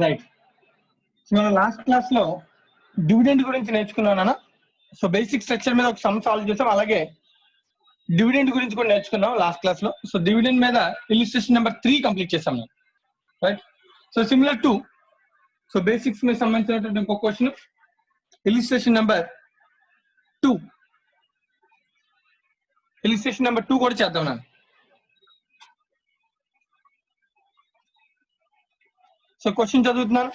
Right. So మన last class లో dividend గురించి నేర్చుకున్నానా? సో బేసిక్ స్ట్రక్చర్ మీద ఒక సమ్ సాల్వ్ చేసాం, అలాగే డివిడెండ్ గురించి కూడా నేర్చుకున్నాం లాస్ట్ క్లాస్ లో. సో డివిడెండ్ మీద ఇలిస్ట్రేషన్ నెంబర్ 3 కంప్లీట్ చేసాం మనం. Right. So similar to so basics మీద సంబంధించినటువంటి ఇంకో question, illustration number 2. Illustration number 2 కూడా చేద్దాం నేను. సో క్వశ్చన్ చదువుతున్నాను.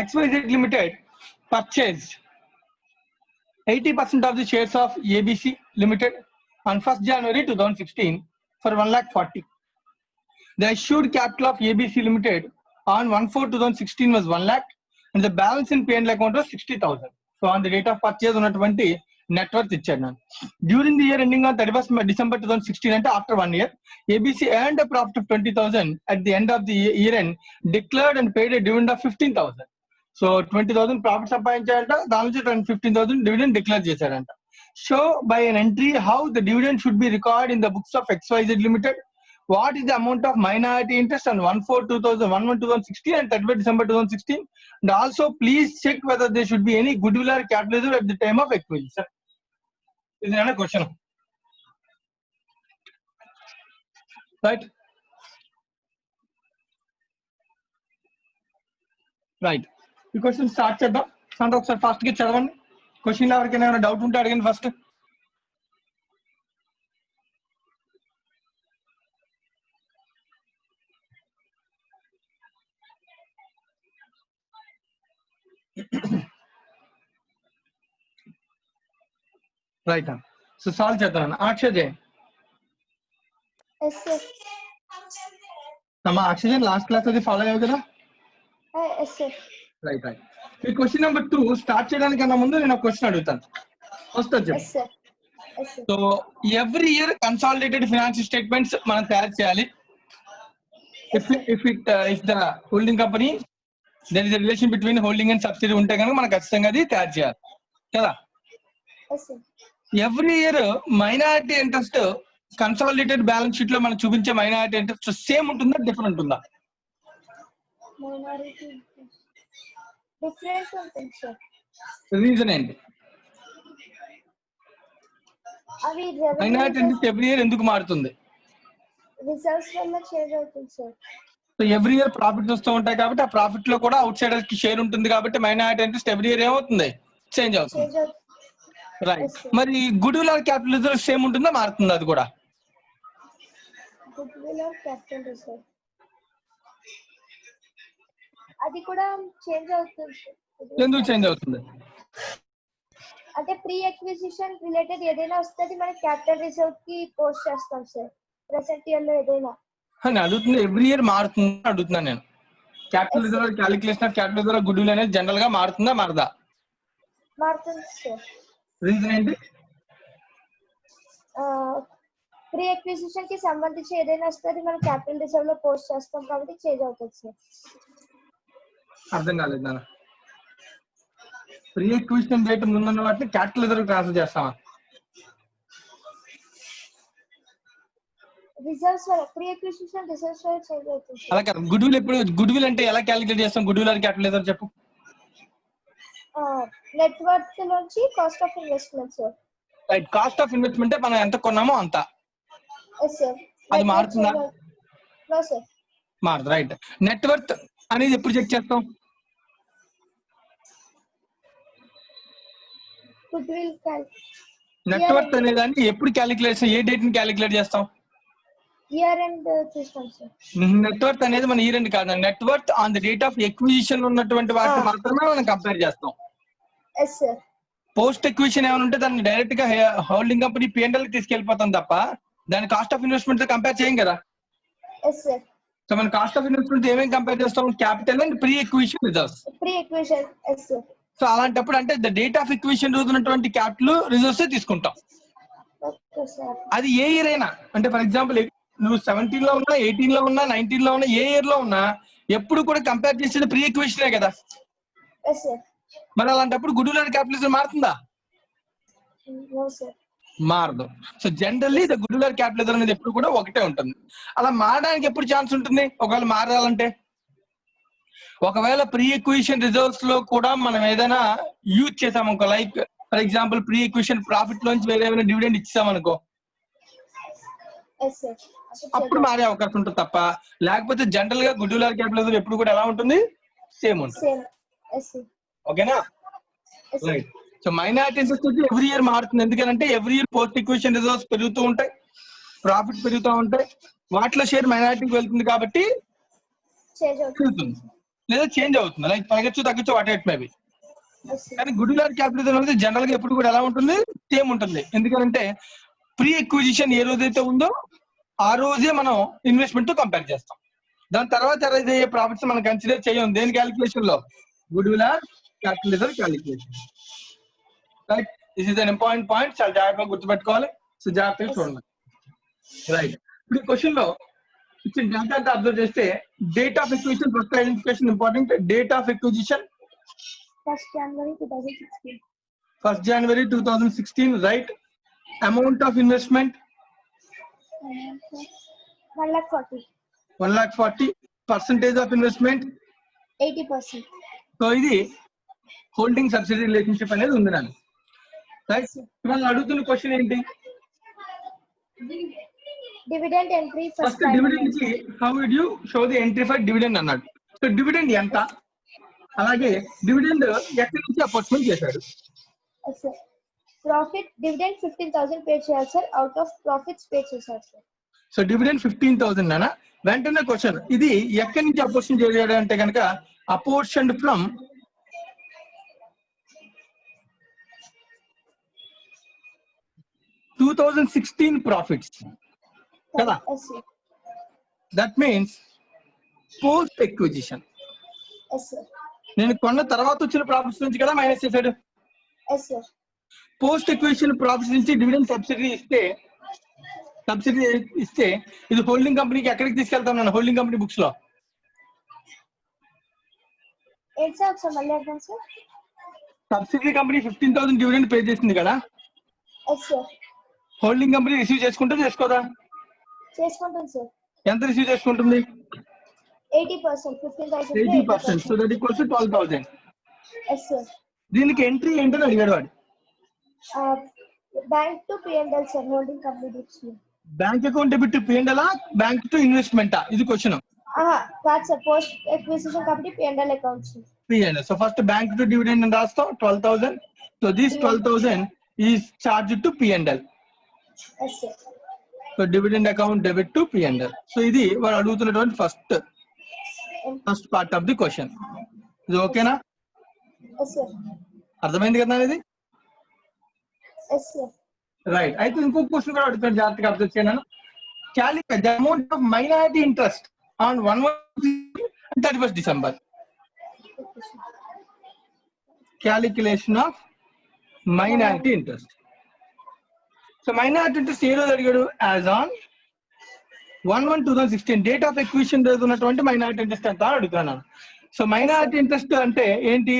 XYZ Limited purchased 80% of the shares of ABC Limited on 1st January 2016 for 1,40,000. The issued capital of ABC Limited on 1/4/2016 was 1,00,000 and the balance in P&L account was 60,000. So on the date of purchase ఉన్నటువంటి net worth ఇచ్చాడు నాకు. During the year ending on 31st December 2016 అంటే after 1 year, ABC earned a profit of 20,000 at the end of the year end, declared and paid a dividend of 15,000. So 20,000 profit సంపాదించాడంట, దాని నుంచి 15,000 dividend declare చేశాడంట. Show by an entry how the dividend should be record in the books of XYZ Limited. What is the amount of minority interest on 1/4/2016 and 31st December 2016? And also please check whether there should be any goodwill or capitalism at the time of acquisition. This is a question. Right. Right. ఈ question start చేద్దాం. అంటే ఒకసారి first గా చదవండి. Question ఎవరికైనా ఏమైనా doubt ఉంటే అడగండి ఫస్ట్. రైట్. సో సాల్వ్ చేద్దాం. ఆక్సిజన్ అమ్మా, ఆక్సిజన్ లాస్ట్ క్లాస్ అది ఫాలో అయ్యావు కదా? Right right. ఈ క్వశ్చన్ నెంబర్ 2 స్టార్ట్ చేయడానికన్నా ముందు నేను ఒక క్వశ్చన్ అడుగుతాను. ఫస్ట్ వచ్చి so every year consolidated financial statements మనం తయారు చేయాలి. If the holding company there is a relation between holding and subsidy ఉంటే కనుక మనం ఖచ్చితంగా అది తయారు చేయాలి కదా. Every year minority interest consolidated balance sheet లో మనం చూపించే మైనారిటీ ఇంట్రెస్ట్ సేమ్ ఉంటుందా, డిఫరెంట్ ఉందా? రీజన్ ఏంటి? మైనారిటీ ఇంట్రెస్ట్ ఎవ్రీ ఇయర్ ఎందుకు మారుతుంది? సో ఎవ్రీ ఇయర్ ప్రాఫిట్స్ వస్తూ ఉంటాయి కాబట్టి ఆ ప్రాఫిట్ లో కూడా అవుట్ సైడర్స్ కి షేర్ ఉంటుంది కాబట్టి మైనారిటీ ఇంట్రెస్ట్ ఎవ్రీ ఇయర్ ఏమవుతుంది, చేంజ్ అవుతుంది. రైట్. మరి goodwill or capital reserve same ఉంటుందా, మారుతుంది అది కూడా? అది కూడా చేంజ్ అవుతుంది. ఎందుకు చేంజ్ అవుతుంది? అంటే ప్రీ అక్విజిషన్ రిలేటెడ్ ఏదైనా వస్తే మనం క్యాపిటల్ రిజర్వ్ కి పోస్ట్ చేస్తాం సార్. ప్రెసెంట్ ఇయర్ లో ఏదైనా అని అడుగుతుంది. ఎవ్రీ ఇయర్ మారుతుంది అడుగుతున్నాను నేను. Capital reserve calculation of capital reserve goodwill అనేది జనరల్ గా మారుతుందా, మారదా? మారుతుంది సార్. రీజన్ ఏంటి? ప్రీ అక్విజిషన్ కి సంబంధించి ఏదైనా వస్తే మనం క్యాపిటల్ రిజర్వ్ లో పోస్ట్ చేస్తాం కాబట్టి చేంజ్ అవుతుంది సార్. అర్థం కాలేదు నాన్న. ప్రీ అక్విజిషన్ డేట్ ముందున్న వాటిని క్యాపిటల్ రిజర్వ్ ట్రాన్స్ఫర్ చేస్తామా? Reserves pre acquisition reserves change అవుతుంది. అలా కాదు. గుడ్విల్ ఎప్పుడు, గుడ్విల్ అంటే ఎలా క్యాలిక్యులేట్ చేస్తాం? గుడ్విల్ ఆర్ క్యాపిటల్ రిజర్వ్ చెప్పు. నెట్ వర్త్ నుంచి cost of investment sir. Right. Cost of investment మనం ఎంత కొన్నామో అంత. Yes sir. అది మారుతుందా? నో సార్, మారదు. రైట్. నెట్ వర్త్ అనేది ఎప్పుడు చెక్ చేస్తాం? నెట్ వర్త్ అనే దాన్ని ఎప్పుడు క్యాలిక్యులేట్, ఏ డేట్ ని క్యాలిక్యులేట్ చేస్తాం? ఇయర్ ఎండ్ చేస్తాం సార్. నెట్ వర్త్ అనేది మన ఇయర్ ఎండ్ కాదు. Net worth on the date of acquisition ఉన్నటువంటి వాటిని మాత్రమే మనం కంపేర్ చేస్తాం. Yes sir. పోస్ట్ ఎక్విజిషన్ ఏమైనా ఉంటే దాన్ని డైరెక్ట్ గా హోల్డింగ్ కంపెనీ P&L కి తీసుకెళ్లిపోతాం తప్ప దాని కాస్ట్ ఆఫ్ ఇన్వెస్ట్మెంట్ తో కంపేర్ చేయం కదా. Yes sir. సో మన కాస్ట్ ఆఫ్ ఇన్వెస్ట్మెంట్ ఏమేమి కంపేర్ చేస్తాం? Capital and pre acquisition reserves. Pre acquisition. Yes sir. So అలాంటప్పుడు అంటే ద డేట్ ఆఫ్ ఎక్విజిషన్ రోజు ఉన్నటువంటి క్యాపిటల్ రిజర్వ్స్ తీసుకుంటాం. అది ఏ ఇయర్ అయినా, అంటే ఫర్ ఎగ్జాంపుల్ నువ్వు 17 లో ఉన్నా, 18 లో ఉన్నా, 19 లో ఉన్నా, ఏ ఇయర్ లో ఉన్నా ఎప్పుడు కూడా కంపేర్ చేసేది ప్రీ ఎక్విజిషనే కదా. మరి అలాంటప్పుడు గుడ్విల్ అండ్ క్యాపిటల్ మారుతుందా? మారదు. So generally the goodwill or capital అనేది ఎప్పుడు కూడా ఒకటే ఉంటుంది. అలా మారడానికి ఎప్పుడు ఛాన్స్ ఉంటుంది ఒకవేళ మారాలంటే? ఒకవేళ ప్రీ ఎక్విజిషన్ రిజర్వ్స్ లో కూడా మనం ఏదైనా యూజ్ చేసాం అనుకో, like for example pre acquisition profit లోంచి వేరే ఏమైనా డివిడెండ్ ఇచ్చాం అనుకో, ఎస్ సార్. అప్పుడు మారే అవకాశం ఉంటుంది తప్ప, లేకపోతే జనరల్ గా goodwill or capital reserve ఎప్పుడు కూడా ఎలా ఉంటుంది, సేమ్ ఉంటుంది. సేమ్. Yes sir. ఓకేనా? Yes. Right. So minority interest వచ్చి ఎవ్రీ ఇయర్ మారుతుంది. ఎందుకంటే every year post acquisition reserves పెరుగుతూ ఉంటాయి, ప్రాఫిట్ పెరుగుతూ ఉంటాయి, వాటిలో షేర్ మైనారిటీకి వెళ్తుంది కాబట్టి చేంజ్ పెరుగుతుంది లేదా చేంజ్ అవుతుంది, లైక్ పెరగచ్చు తగ్గచ్చు what it maybe. Yes sir. కానీ goodwill or capital reserve అనేది జనరల్ గా ఎప్పుడు కూడా ఎలా ఉంటుంది, సేమ్ ఉంటుంది. ఎందుకంటే ప్రీ ఎక్విజిషన్ ఏ రోజైతే ఉందో ఆ రోజే మనం ఇన్వెస్ట్మెంట్ తో కంపేర్ చేస్తాం. దాని తర్వాత అరైజ్ అయ్యే ప్రాఫిట్స్ మనం కన్సిడర్ చేయం దేని క్యాలిక్యులేషన్ లో, good will or capital reserve calculation. Right, this is an important point, చాలా జాగ్రత్తగా గుర్తుపెట్టుకోవాలి. సో జాగ్రత్తగా చూడండి. రైట్, ఇప్పుడు ఈ క్వశ్చన్ లో ఇచ్చిన డేటా అబ్జర్వ్ చేస్తే date of acquisition first identification important. Date of acquisition 1st January 2016. 1st January 2016. Right. Amount of investment 1,40,000. 1,40,000. Percentage of investment 80%. So ఇది హోల్డింగ్ సబ్సిడీ రిలేషన్షిప్ అనేది ఉంది నాకు. రైట్, ఇవాళ అడుగుతున్న క్వశ్చన్ ఏంటి, డివిడెండ్ ఎంట్రీ ఫస్ట్ డివిడెండ్ కి how would you show the entry for dividend అన్నాడు. So dividend ఎంత, అలాగే డివిడెండ్ ఎక్కడి నుంచి అపార్ట్మెంట్ చేశాడు. ప్రాఫిట్ డివిడెండ్ 15,000 పే చేయాలి sir, out of profits pay చేశారు సార్. సో డివిడెండ్ 15,000 అనా. వెంటనే క్వశ్చన్, ఇది ఎక్కడి నుంచి అపోర్షన్ చేయాడు అంటే కనుక అపోర్షన్ ఫ్రమ్ 2016 ప్రాఫిట్స్ కదా. Yes sir. That means post acquisition, yes sir. నేను కొన్న తర్వాత వచ్చిన ప్రాఫిట్స్ నుంచి కదా మైనస్ చేశాడు. Yes sir. Post acquisition profits నుంచి డివిడెండ్ సబ్సిడీ ఇస్తే ఇది హోల్డింగ్ కంపెనీకి ఎక్కడికి తీసుకెళ్తాం నేను, హోల్డింగ్ కంపెనీ బుక్స్ లో. ఏంటి సార్ ఒకసారి మళ్ళీ అర్థం sir. Subsidy company 15,000 dividend pay చేసింది కదా, yes sir. Holding company receive చేసుకుంటే చేసుకోదా, చేసుకుంటాం సార్. ఎంత రిసీవ్ చేసుకుంటుంది, 80%. 15,000 80%. So that equals 12,000. Yes sir. దీనికి ఎంట్రీ ఏంటని అడిగాడు వాడు. Bank to P&L sir, holding company books. Bank account debit to P&L, bank to investment, ఇది క్వశ్చన్. కాదు sir, post acquisition company P&L accounts. P&L. So first bank to dividend అని రాస్తాం 12,000. So this 12,000 is charge to P&L. Yes sir. So dividend account debit to P&L. So ఇది వాడు అడుగుతున్నటువంటి first part of the question. ఇది ఓకేనా, yes sir. అర్థమైంది కదా ఇది. Yes sir. రైట్, అయితే ఇంకొక క్వశ్చన్ కూడా అడుగుతాను, జాగ్రత్తగా అబ్జర్వ్ చేయను. Calculate the amount of minority interest on 31st December. Calculation of minority interest. So minority interest ఏ రోజు అడిగాడు, as on 1/1/2016 date of acquisition రోజు ఉన్నటువంటి మైనారిటీ ఇంట్రెస్ట్ ఎంత అడుగుతున్నాను. సో మైనారిటీ ఇంట్రెస్ట్ అంటే ఏంటి,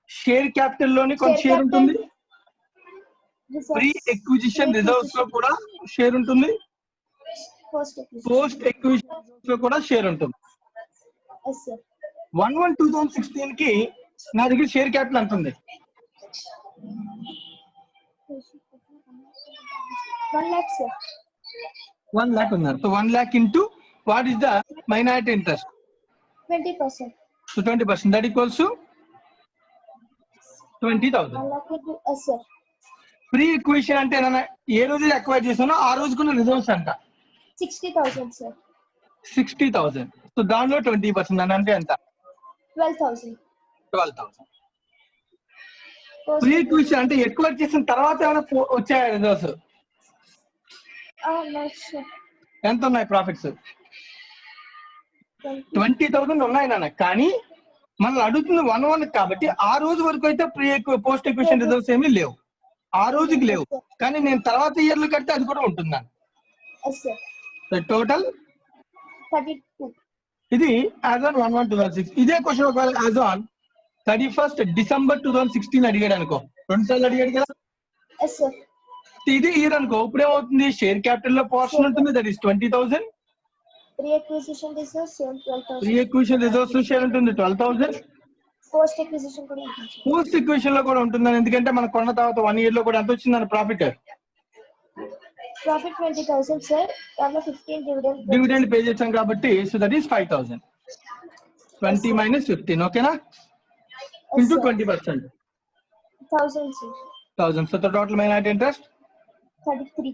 షేర్ క్యాపిటల్ లోని కొంత షేర్ ఉంటుంది, ప్రీ ఎక్విజిషన్ రిజర్వ్స్ లో కూడా షేర్ ఉంటుంది, పోస్ట్ ఎక్విజిషన్ లో కూడా షేర్ ఉంటుంది. 1/1/2016 కి నా దగ్గర షేర్ క్యాపిటల్ ఎంత ఉంది, 1 lakh సార్. 1 lakh ఉన్నారు. So 1 lakh into what is the minority interest, 20%. so 20%, that equals to 20,000. 1 lakh into yes sir. Pre acquisition అంటే నేను ఏ రోజు అక్వైర్ చేశానో ఆ రోజుకున్న రిజర్వ్స్ అంట 60,000 సార్. 60,000. సో దానిలో 20% అని అంటే ఎంత, 12,000. 12,000. ప్రీ ఎక్విజిషన్ అంటే ఎక్వైర్ చేసిన తర్వాత ఏమైనా వచ్చాయా రిజర్వ్స్, ఎంత ఉన్నాయి ప్రాఫిట్స్, 20,000 ఉన్నాయి నాన్న. కానీ మనల్ని అడుగుతుంది 1/1 కాబట్టి ఆ రోజు వరకు అయితే పోస్ట్ ఎక్విజిషన్ రిజర్వ్స్ ఏమీ లేవు, ఆ రోజుకి లేవు. కానీ నేను తర్వాత ఇయర్ లో కడితే అది కూడా ఉంటుంది. టోటల్ 32. ఇది యాజ్ ఆన్ 1/1/2006. ఇదే క్వశ్చన్ ఒకవేళ యాజ్ ఆన్ 31st December 2016 అడిగాడు అనుకో, 2 సార్లు అడిగాడు కదా. Yes sir. ఇది ఇయర్ అనుకో, ఇప్పుడు ఏమవుతుంది, షేర్ క్యాపిటల్ లో పోర్షన్ ఉంటుంది, that is 20,000. Pre-acquisition reserves same 12,000. Pre-acquisition reserves share ఉంటుంది 12,000. Post-acquisition కూడా ఉంటుంది sir. పోస్ట్ ఈక్వేషన్ లో కూడా ఉంటుందని, ఎందుకంటే మనకు కొన్న తర్వాత 1 year లో కూడా ఎంత వచ్చిందని ప్రాఫిట్ Profit 20,000 sir. దాంట్లో 15 dividend. డివిడెండ్ పే చేసాం కాబట్టి, సో దట్ ఈస్ 5,000. 20 minus 15, ఓకేనా? Into 20%. 1,000 sir. 1,000. So total minority interest 33.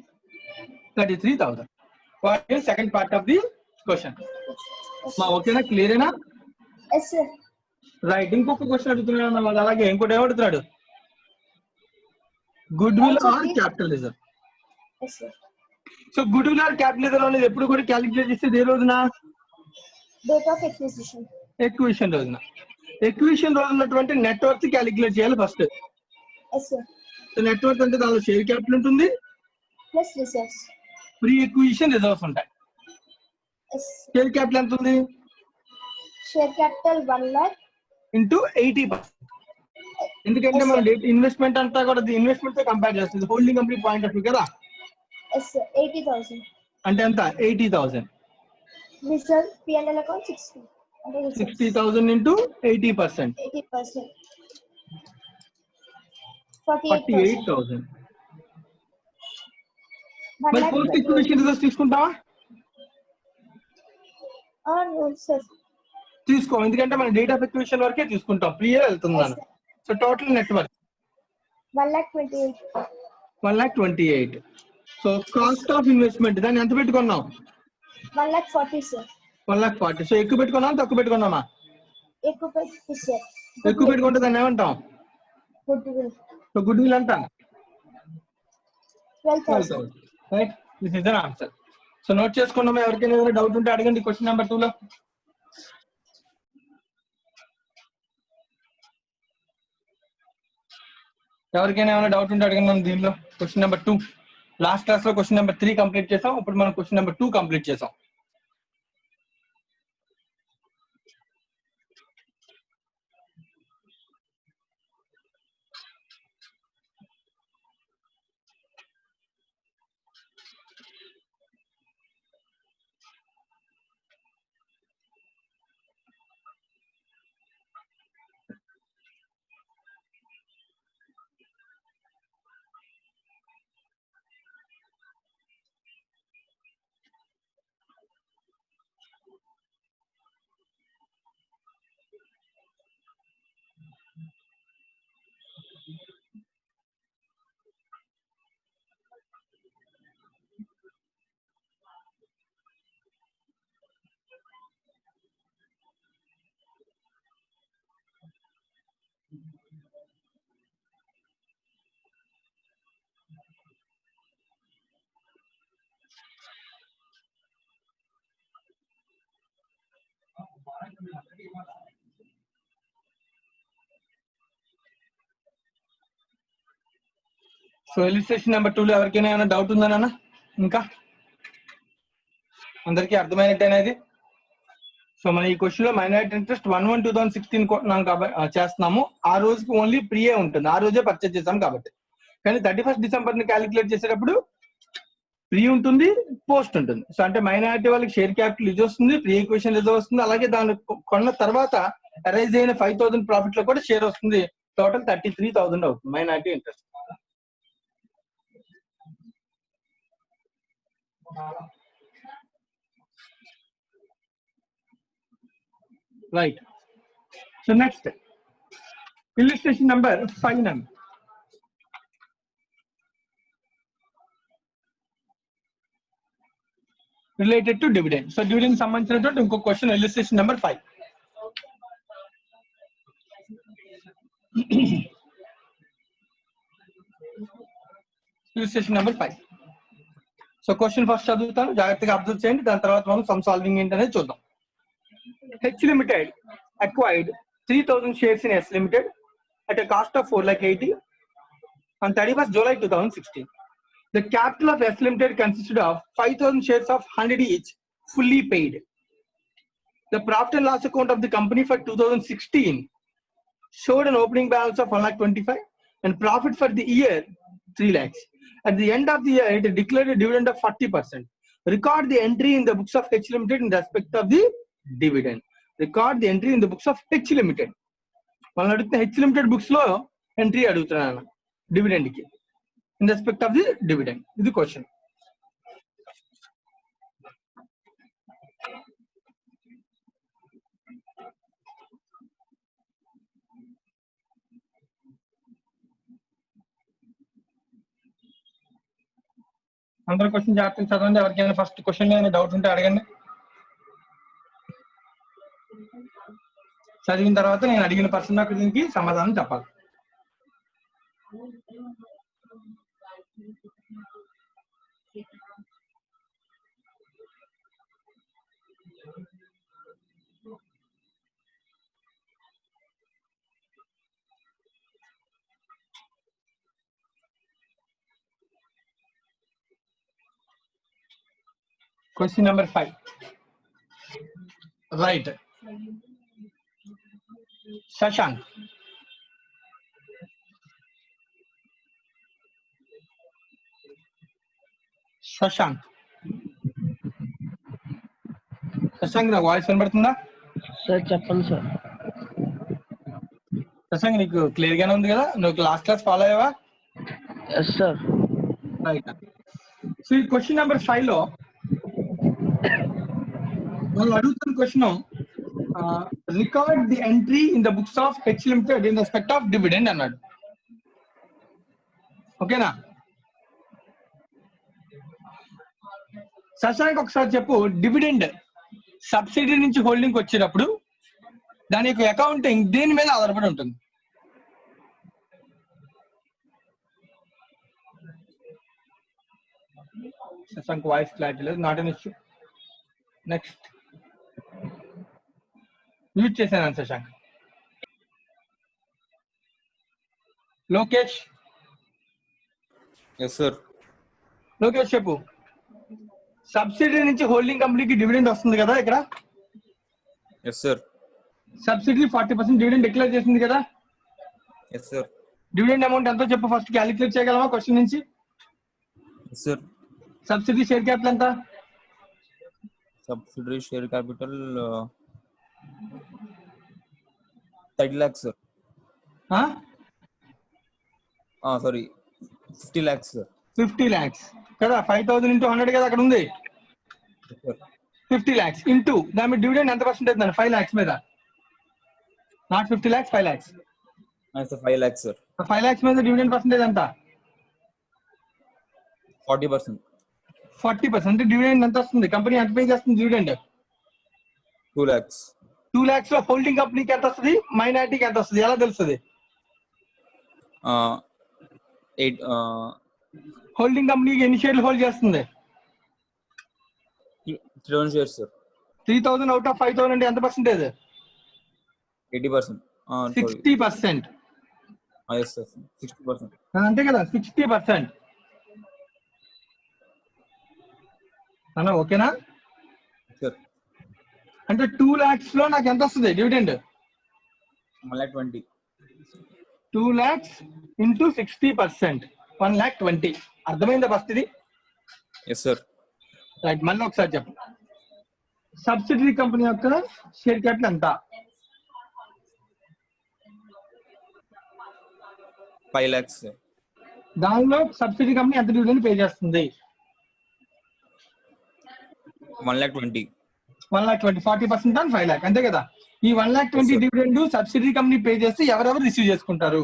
33,000. What is second part of the question? మా ఓకేనా, క్లియరేనా? Yes sir. రైట్. ఇంకొక క్వశ్చన్ అడుగుతున్నాడు అన్నమాట. అలాగే ఇంకోటి ఏమడుగుతున్నాడు? Goodwill or capital reserve. Yes sir. So goodwill or capital reserve అనేది ఎప్పుడు కూడా క్యాలిక్యులేట్ చేసేది ఏ రోజున? Date of acquisition. ఎక్విజిషన్ రోజున. ఎక్విజిషన్ రోజు ఉన్నటువంటి నెట్వర్క్ క్యాలిక్యులేట్ చేయాలి first. Yes sir. So network అంటే దానిలో షేర్ క్యాపిటల్ ఉంటుంది, Plus reserves. Pre acquisition reserves ఉంటాయి. Yes. షేర్ క్యాపిటల్ ఎంత ఉంది? Share capital 1 lakh. ఇంటూ 80%. ఎందుకంటే మన ఇన్వెస్ట్మెంట్ అంతా కూడా ఇన్వెస్ట్మెంట్ తో కంపేర్ చేస్తుంది, holding company point of view కదా. Yes sir. 80,000. అంటే ఎంత? 80,000. Reserve P&L account 60. 60,000 into 80%. 80%. 48,000. మరి పోస్ట్ ఈక్విజిషన్ రిజర్వ్స్ తీసుకుంటావా? No sir. తీసుకో, ఎందుకంటే మన డేట్ ఆఫ్ ఎక్విజిషన్ వరకే తీసుకుంటాం, ప్రీ ఇయర్ వెళ్తున్నాను. So total network 1,28,000. 1,28,000. So cost of investment దాన్ని ఎంత పెట్టుకున్నాం? 1,40,000 sir. 1,40,000. సో ఎక్కువ పెట్టుకున్నాం తక్కువ పెట్టుకున్నామా? ఎక్కువ పెట్టి sir. ఎక్కువ పెట్టుకుంటే దాన్ని ఏమంటాం? Goodwill. సో గుడ్ విల్ అంటాం. 12,000. Right, this is the answer. So note చేసుకున్నామా? ఎవరికైనా ఏదైనా డౌట్ ఉంటే అడగండి. క్వశ్చన్ నెంబర్ 2 లో ఎవరికైనా ఏమైనా డౌట్ ఉంటే అడగండి. దీనిలో క్వశ్చన్ నెంబర్ 2, లాస్ట్ క్లాస్ లో క్వశ్చన్ నెంబర్ 3 కంప్లీట్ చేసాం. ఇప్పుడు మనం క్వశ్చన్ నెంబర్ 2 కంప్లీట్ చేసాం. సో ఇలిస్ట్రేషన్ నెంబర్ 2 లో ఎవరికైనా ఏమైనా డౌట్ ఉందన్నా? ఇంకా అందరికీ అర్థమైనట్టేనేది. సో మన ఈ క్వశ్చన్ లో మైనారిటీ ఇంట్రెస్ట్ 1/1/2016 చేస్తున్నాము. ఆ రోజుకి ఓన్లీ ప్రీయే ఉంటుంది, ఆ రోజే పర్చేజ్ చేసాం కాబట్టి. కానీ 31st December ని క్యాలిక్యులేట్ చేసేటప్పుడు ప్రీ ఉంటుంది, పోస్ట్ ఉంటుంది. సో అంటే మైనారిటీ వాళ్ళకి షేర్ క్యాపిటల్ ఇది వస్తుంది, ప్రీ ఈక్వేషన్ రిజర్వ్ వస్తుంది, అలాగే దాన్ని కొన్న తర్వాత అరైజ్ అయిన 5,000 ప్రాఫిట్ లో కూడా షేర్ వస్తుంది. టోటల్ 33,000 అవుతుంది minority interest. Right. So next, illustration number 5. Related to dividend. So dividend సంబంధించినటువంటి ఇంకో question, illustration number 5. illustration number 5. So question first చదువుతాను, జాగ్రత్తగా అబ్జర్వ్ చేయండి. దాని తర్వాత మనం సమ్ సాల్వింగ్ ఏంటనేది చూద్దాం. H Limited acquired 3,000 shares in S Limited at a cost of 4,80,000 on 31st July 2016. The capital of S Limited consisted of 5,000 shares of 100 each, fully paid. The profit and loss account of the company for 2016 showed an opening balance of 1,25,000 and profit for the year 3 lakhs. At the end of the year, it declared a dividend of 40%. record the entry in the books of H Limited in respect of the dividend. Record the entry in the books of H Limited. మనం అడుగుతున్న H Limited books లో entry అడుగుతున్నాను dividend కి in respect of the dividend. ఇది question. అందరూ question జాగ్రత్తగా చదవండి. ఎవరికైనా ఫస్ట్ క్వశ్చన్ ఏమైనా డౌట్ ఉంటే అడగండి. చదివిన తర్వాత నేను అడిగిన పర్సన్ నాకు దీనికి సమాధానం చెప్పాలి. Question number 5. Right. Shashank. Shashank, నా వాయిస్ వినబడుతుందా? సార్ చెప్పండి సార్. శశాంక్, నీకు క్లియర్ గానే ఉంది కదా? నువ్వు లాస్ట్ క్లాస్ ఫాలో అయ్యావా? Yes sir. రైట్. సో ఈ క్వశ్చన్ నెంబర్ 5 లో వాళ్ళు అడుగుతున్న question, record the entry in the books of H limited in respect of dividend అన్నాడు. ఓకేనా? శశాంక్ ఒకసారి చెప్పు, డివిడెండ్ సబ్సిడీ నుంచి హోల్డింగ్ వచ్చేటప్పుడు దాని యొక్క అకౌంటింగ్ దేని మీద ఆధారపడి ఉంటుంది? శశాంక్ వాయిస్ క్లారిటీ లేదు. Not an issue. Next. Mute చేశాను శశాంక్. లోకేష్. Yes sir. లోకేష్ చెప్పు, సబ్సిడీ నుంచి హోల్డింగ్ కంపెనీకి డివిడెండ్ వస్తుంది కదా ఇక్కడ? Yes sir. Subsidy 40% dividend declare చేసింది కదా? Yes sir. డివిడెండ్ అమౌంట్ ఎంతో చెప్పు ఫస్ట్, క్యాలిక్యులేట్ చేయగలమా క్వశ్చన్ నుంచి? Yes sir. Subsidy share capital ఎంత? Subsidiary share capital 30 lakhs sir. Sorry 50 lakhs sir. 50 lakhs కదా? 5,000 into 100 కదా అక్కడ ఉంది. 50 lakhs ఇంటూ దాని మీద డివిడెండ్ ఎంత పర్సెంటేజ్? 5 lakhs మీద. Not 50 lakhs, 5 lakhs. 5 lakhs sir. 5 lakhs మీద డివిడెండ్ పర్సెంటేజ్ ఎంత? 40%. 40%. డివిడెండ్ ఎంత వస్తుంది? కంపెనీ ఎంత పే చేస్తుంది డివిడెండ్? 2 lakhs. 2 lakhs లో హోల్డింగ్ కంపెనీకి ఎంత వస్తుంది, మైనారిటీకి ఎంత వస్తుంది, ఎలా తెలుస్తుంది? హోల్డింగ్ కంపెనీకి ఎన్ని షేర్లు హోల్డ్ చేస్తుంది? 3,000 shares సార్. 3,000 అవుట్ ఆఫ్ 5,000 అంటే ఎంత పర్సెంటేజ్? 80%. 60%. Yes sir. 60%. అంతే కదా? 60%. అన్నా ఓకేనా? సార్. అంటే 2 lakhs లో నాకు ఎంత వస్తుంది డివిడెండ్? 1,20,000. 2 lakhs into 60%, 1,20,000. అర్థమైందా ఫస్ట్ ఇది? Yes sir. రైట్. మళ్ళీ ఒకసారి చెప్పు, సబ్సిడరీ కంపెనీ యొక్క షేర్ క్యాపిటల్ ఎంత? 5 lakhs సార్. దానిలో సబ్సిడీ కంపెనీ ఎంత డివిడెండ్ పే చేస్తుంది? 1,20,000. 1,20,000. 40% ఆన్ 5 lakh, అంతే కదా? ఈ 1,20,000 డివిడెండ్ సబ్సిడీ కంపెనీ పే చేస్తే ఎవరెవరు రిసీవ్ చేసుకుంటారు?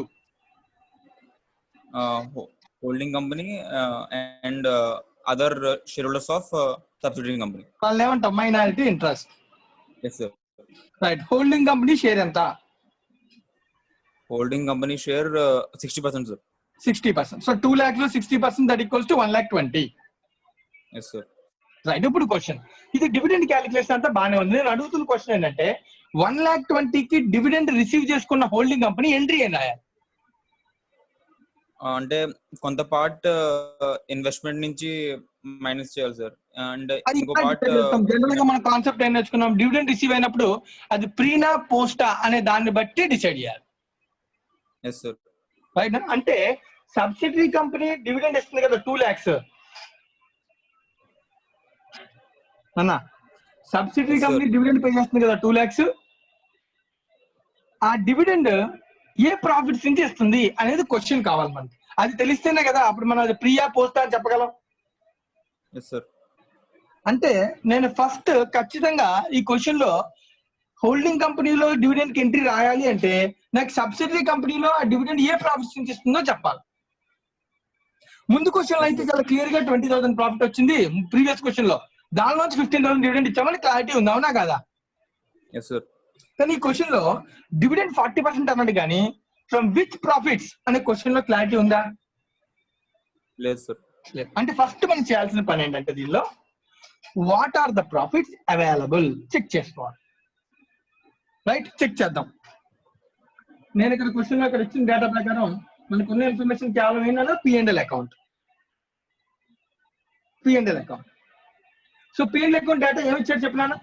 Holding company and other shareholders of subsidiary company. వాళ్ళు ఏమంటాం? Minority interest. Yes sir. Right. Holding company share ఎంత? Holding company share 60% sir. 60%. So 2 lakhs లో 60% that equals to 1,20,000. Yes sir. Right. ఇప్పుడు question, ఇది dividend calculation అంతా బాగానే ఉంది. నేను అడుగుతున్న క్వశ్చన్ ఏంటంటే 1,20,000కి డివిడెండ్ రిసీవ్ చేసుకున్న హోల్డింగ్ కంపెనీ ఎంట్రీ అయినా? అంటే కొంత పార్ట్ ఇన్వెస్ట్మెంట్ నుంచి మైనస్ చేయాలి సార్. అండ్ ఇంకో పార్ట్ జనరల్ గా మన కాన్సెప్ట్ ఏం నేర్చుకున్నాం, డివిడెండ్ రిసీవ్ అయినప్పుడు అది ప్రీనా పోస్టా అనే దాన్ని బట్టి డిసైడ్ చేయాలి. Yes sir. రైట్. అంటే సబ్సిడరీ కంపెనీ డివిడెండ్ ఇస్తుంది కదా 2 lakhs. అన్న subsidiary Yes, sir. Company dividend pay చేస్తుంది కదా 2 lakhs. ఆ డివిడెండ్ ఏ ప్రాఫిట్స్ నుంచి ఇస్తుంది అనేది క్వశ్చన్ కావాలి మనకి. అది తెలిస్తేనే కదా అప్పుడు మనం అది ప్రియా పోస్తా అని చెప్పగలం. Yes, sir. అంటే నేను ఫస్ట్ ఖచ్చితంగా ఈ క్వశ్చన్ లో హోల్డింగ్ కంపెనీలో డివిడెండ్ కి ఎంట్రీ రాయాలి అంటే నాకు సబ్సిడరీ కంపెనీలో ఆ డివిడెండ్ ఏ ప్రాఫిట్స్ నుంచి ఇస్తుందో చెప్పాలి. ముందు క్వశ్చన్ లో అయితే చాలా క్లియర్ గా 20,000 ప్రాఫిట్ వచ్చింది ప్రీవియస్ క్వశ్చన్ లో, దానిలోంచి 15,000 డివిడెండ్ ఇచ్చామని క్లారిటీ ఉంది, అవునా కదా? Yes, sir. కానీ ఈ క్వశ్చన్ లో డివిడెండ్ 40% అన్నాడు కానీ ఫ్రమ్ విచ్ ప్రాఫిట్స్ అనే క్వశ్చన్ లో క్లారిటీ ఉందా? లేదు సార్. అంటే ఫస్ట్ మనం చేయాల్సిన పని ఏంటంటే దీనిలో what are the profits available check చేసుకోవాలి. రైట్, చెక్ చేద్దాం. నేను ఇక్కడ క్వశ్చన్ లో ఇక్కడ ఇచ్చిన డేటా ప్రకారం మనకు ఉన్న ఇన్ఫర్మేషన్ కేవలం ఏంటంటే P&L account. So P&L account data ఏమి ఇచ్చారు చెప్పినాను?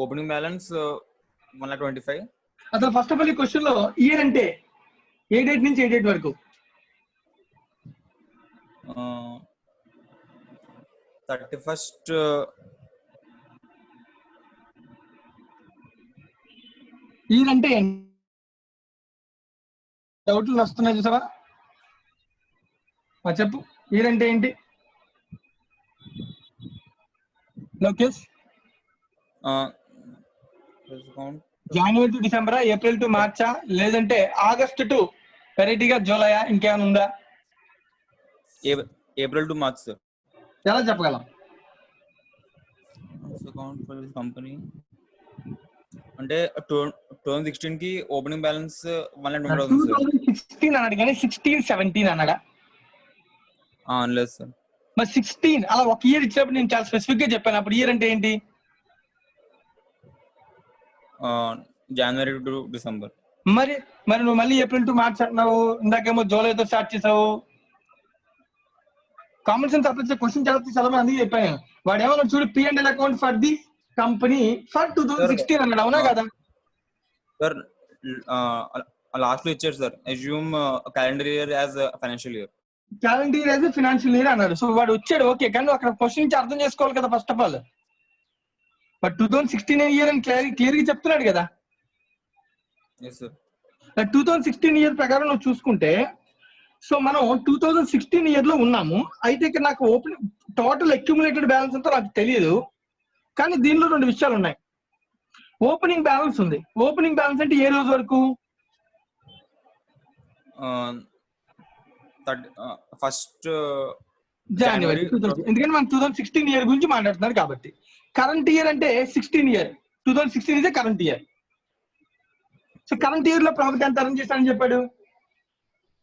Opening balance 1,25,000. అసలు ఫస్ట్ ఆఫ్ ఆల్ ఈ క్వశ్చన్ లో ఇయర్ అంటే ఏ డేట్ నుంచి ఏ డేట్ వరకు? 31st ఇయర్ అంటే డౌట్లు వస్తున్నాయి చూసావా? చెప్పు, ఇయర్ అంటే ఏంటి లోకేష్? జనవరి టు డిసెంబరా, ఏప్రిల్ టు మార్చా, లేదంటే ఆగస్ట్ టు వెరైటీగా జూలయా, ఇంకేమైనా ఉందా? April to March sir. ఎలా చెప్పగలం? కంపెనీ అంటే 2016 కి ఓపెనింగ్ బ్యాలెన్స్ 2016 అన్నాడు కానీ 16-17 అన్నాడా? లేదు సార్. మరి 16 అలా ఒక ఇయర్ ఇచ్చినప్పుడు నేను చాలా స్పెసిఫిక్ గా చెప్పాను. అప్పుడు ఇయర్ అంటే ఏంటి? జనవరి టు డిసెంబర్. మరి నువ్వు మళ్ళీ ఏప్రిల్ టు మార్చ్ అంటున్నావు, ఇందాకేమో జూలైతో స్టార్ట్ చేసావు. కామన్ సెన్స్ అప్లై క్వశ్చన్ చదవమని అందుకే చెప్పాను. వాడు ఏమన్నా చూడు P&L account for the company for 2016 అన్నాడు, అవునా కదా? సార్ లాస్ట్ లో ఇచ్చారు sir, assume calendar year as financial year. Calendar year as financial year అన్నాడు. సో వాడు వచ్చాడు ఓకే, కానీ అక్కడ క్వశ్చన్ నుంచి అర్థం చేసుకోవాలి కదా first of all. But 2016 year అని క్లియర్ గా చెప్తున్నాడు కదా. 2016 ఇయర్ ప్రకారం నువ్వు చూసుకుంటే, సో మనం 2016 ఇయర్ లో ఉన్నాము. అయితే ఇక్కడ నాకు ఓపెన్ టోటల్ అక్యుములేటెడ్ బ్యాలెన్స్ అంతా నాకు తెలియదు, కానీ దీనిలో 2 విషయాలు ఉన్నాయి. ఓపెనింగ్ బ్యాలెన్స్ ఉంది. ఓపెనింగ్ బ్యాలెన్స్ అంటే ఏ రోజు వరకు? ఫస్ట్ జనవరి. ఎందుకంటే మనం 2016 ఇయర్ గురించి మాట్లాడుతున్నారు కాబట్టి. కరెంట్ ఇయర్ అంటే 16 ఇయర్, 2016 ఇదే current year. So current year లో ప్రాఫిట్ ఎంత అరేంజ్ చేశానని చెప్పాడు?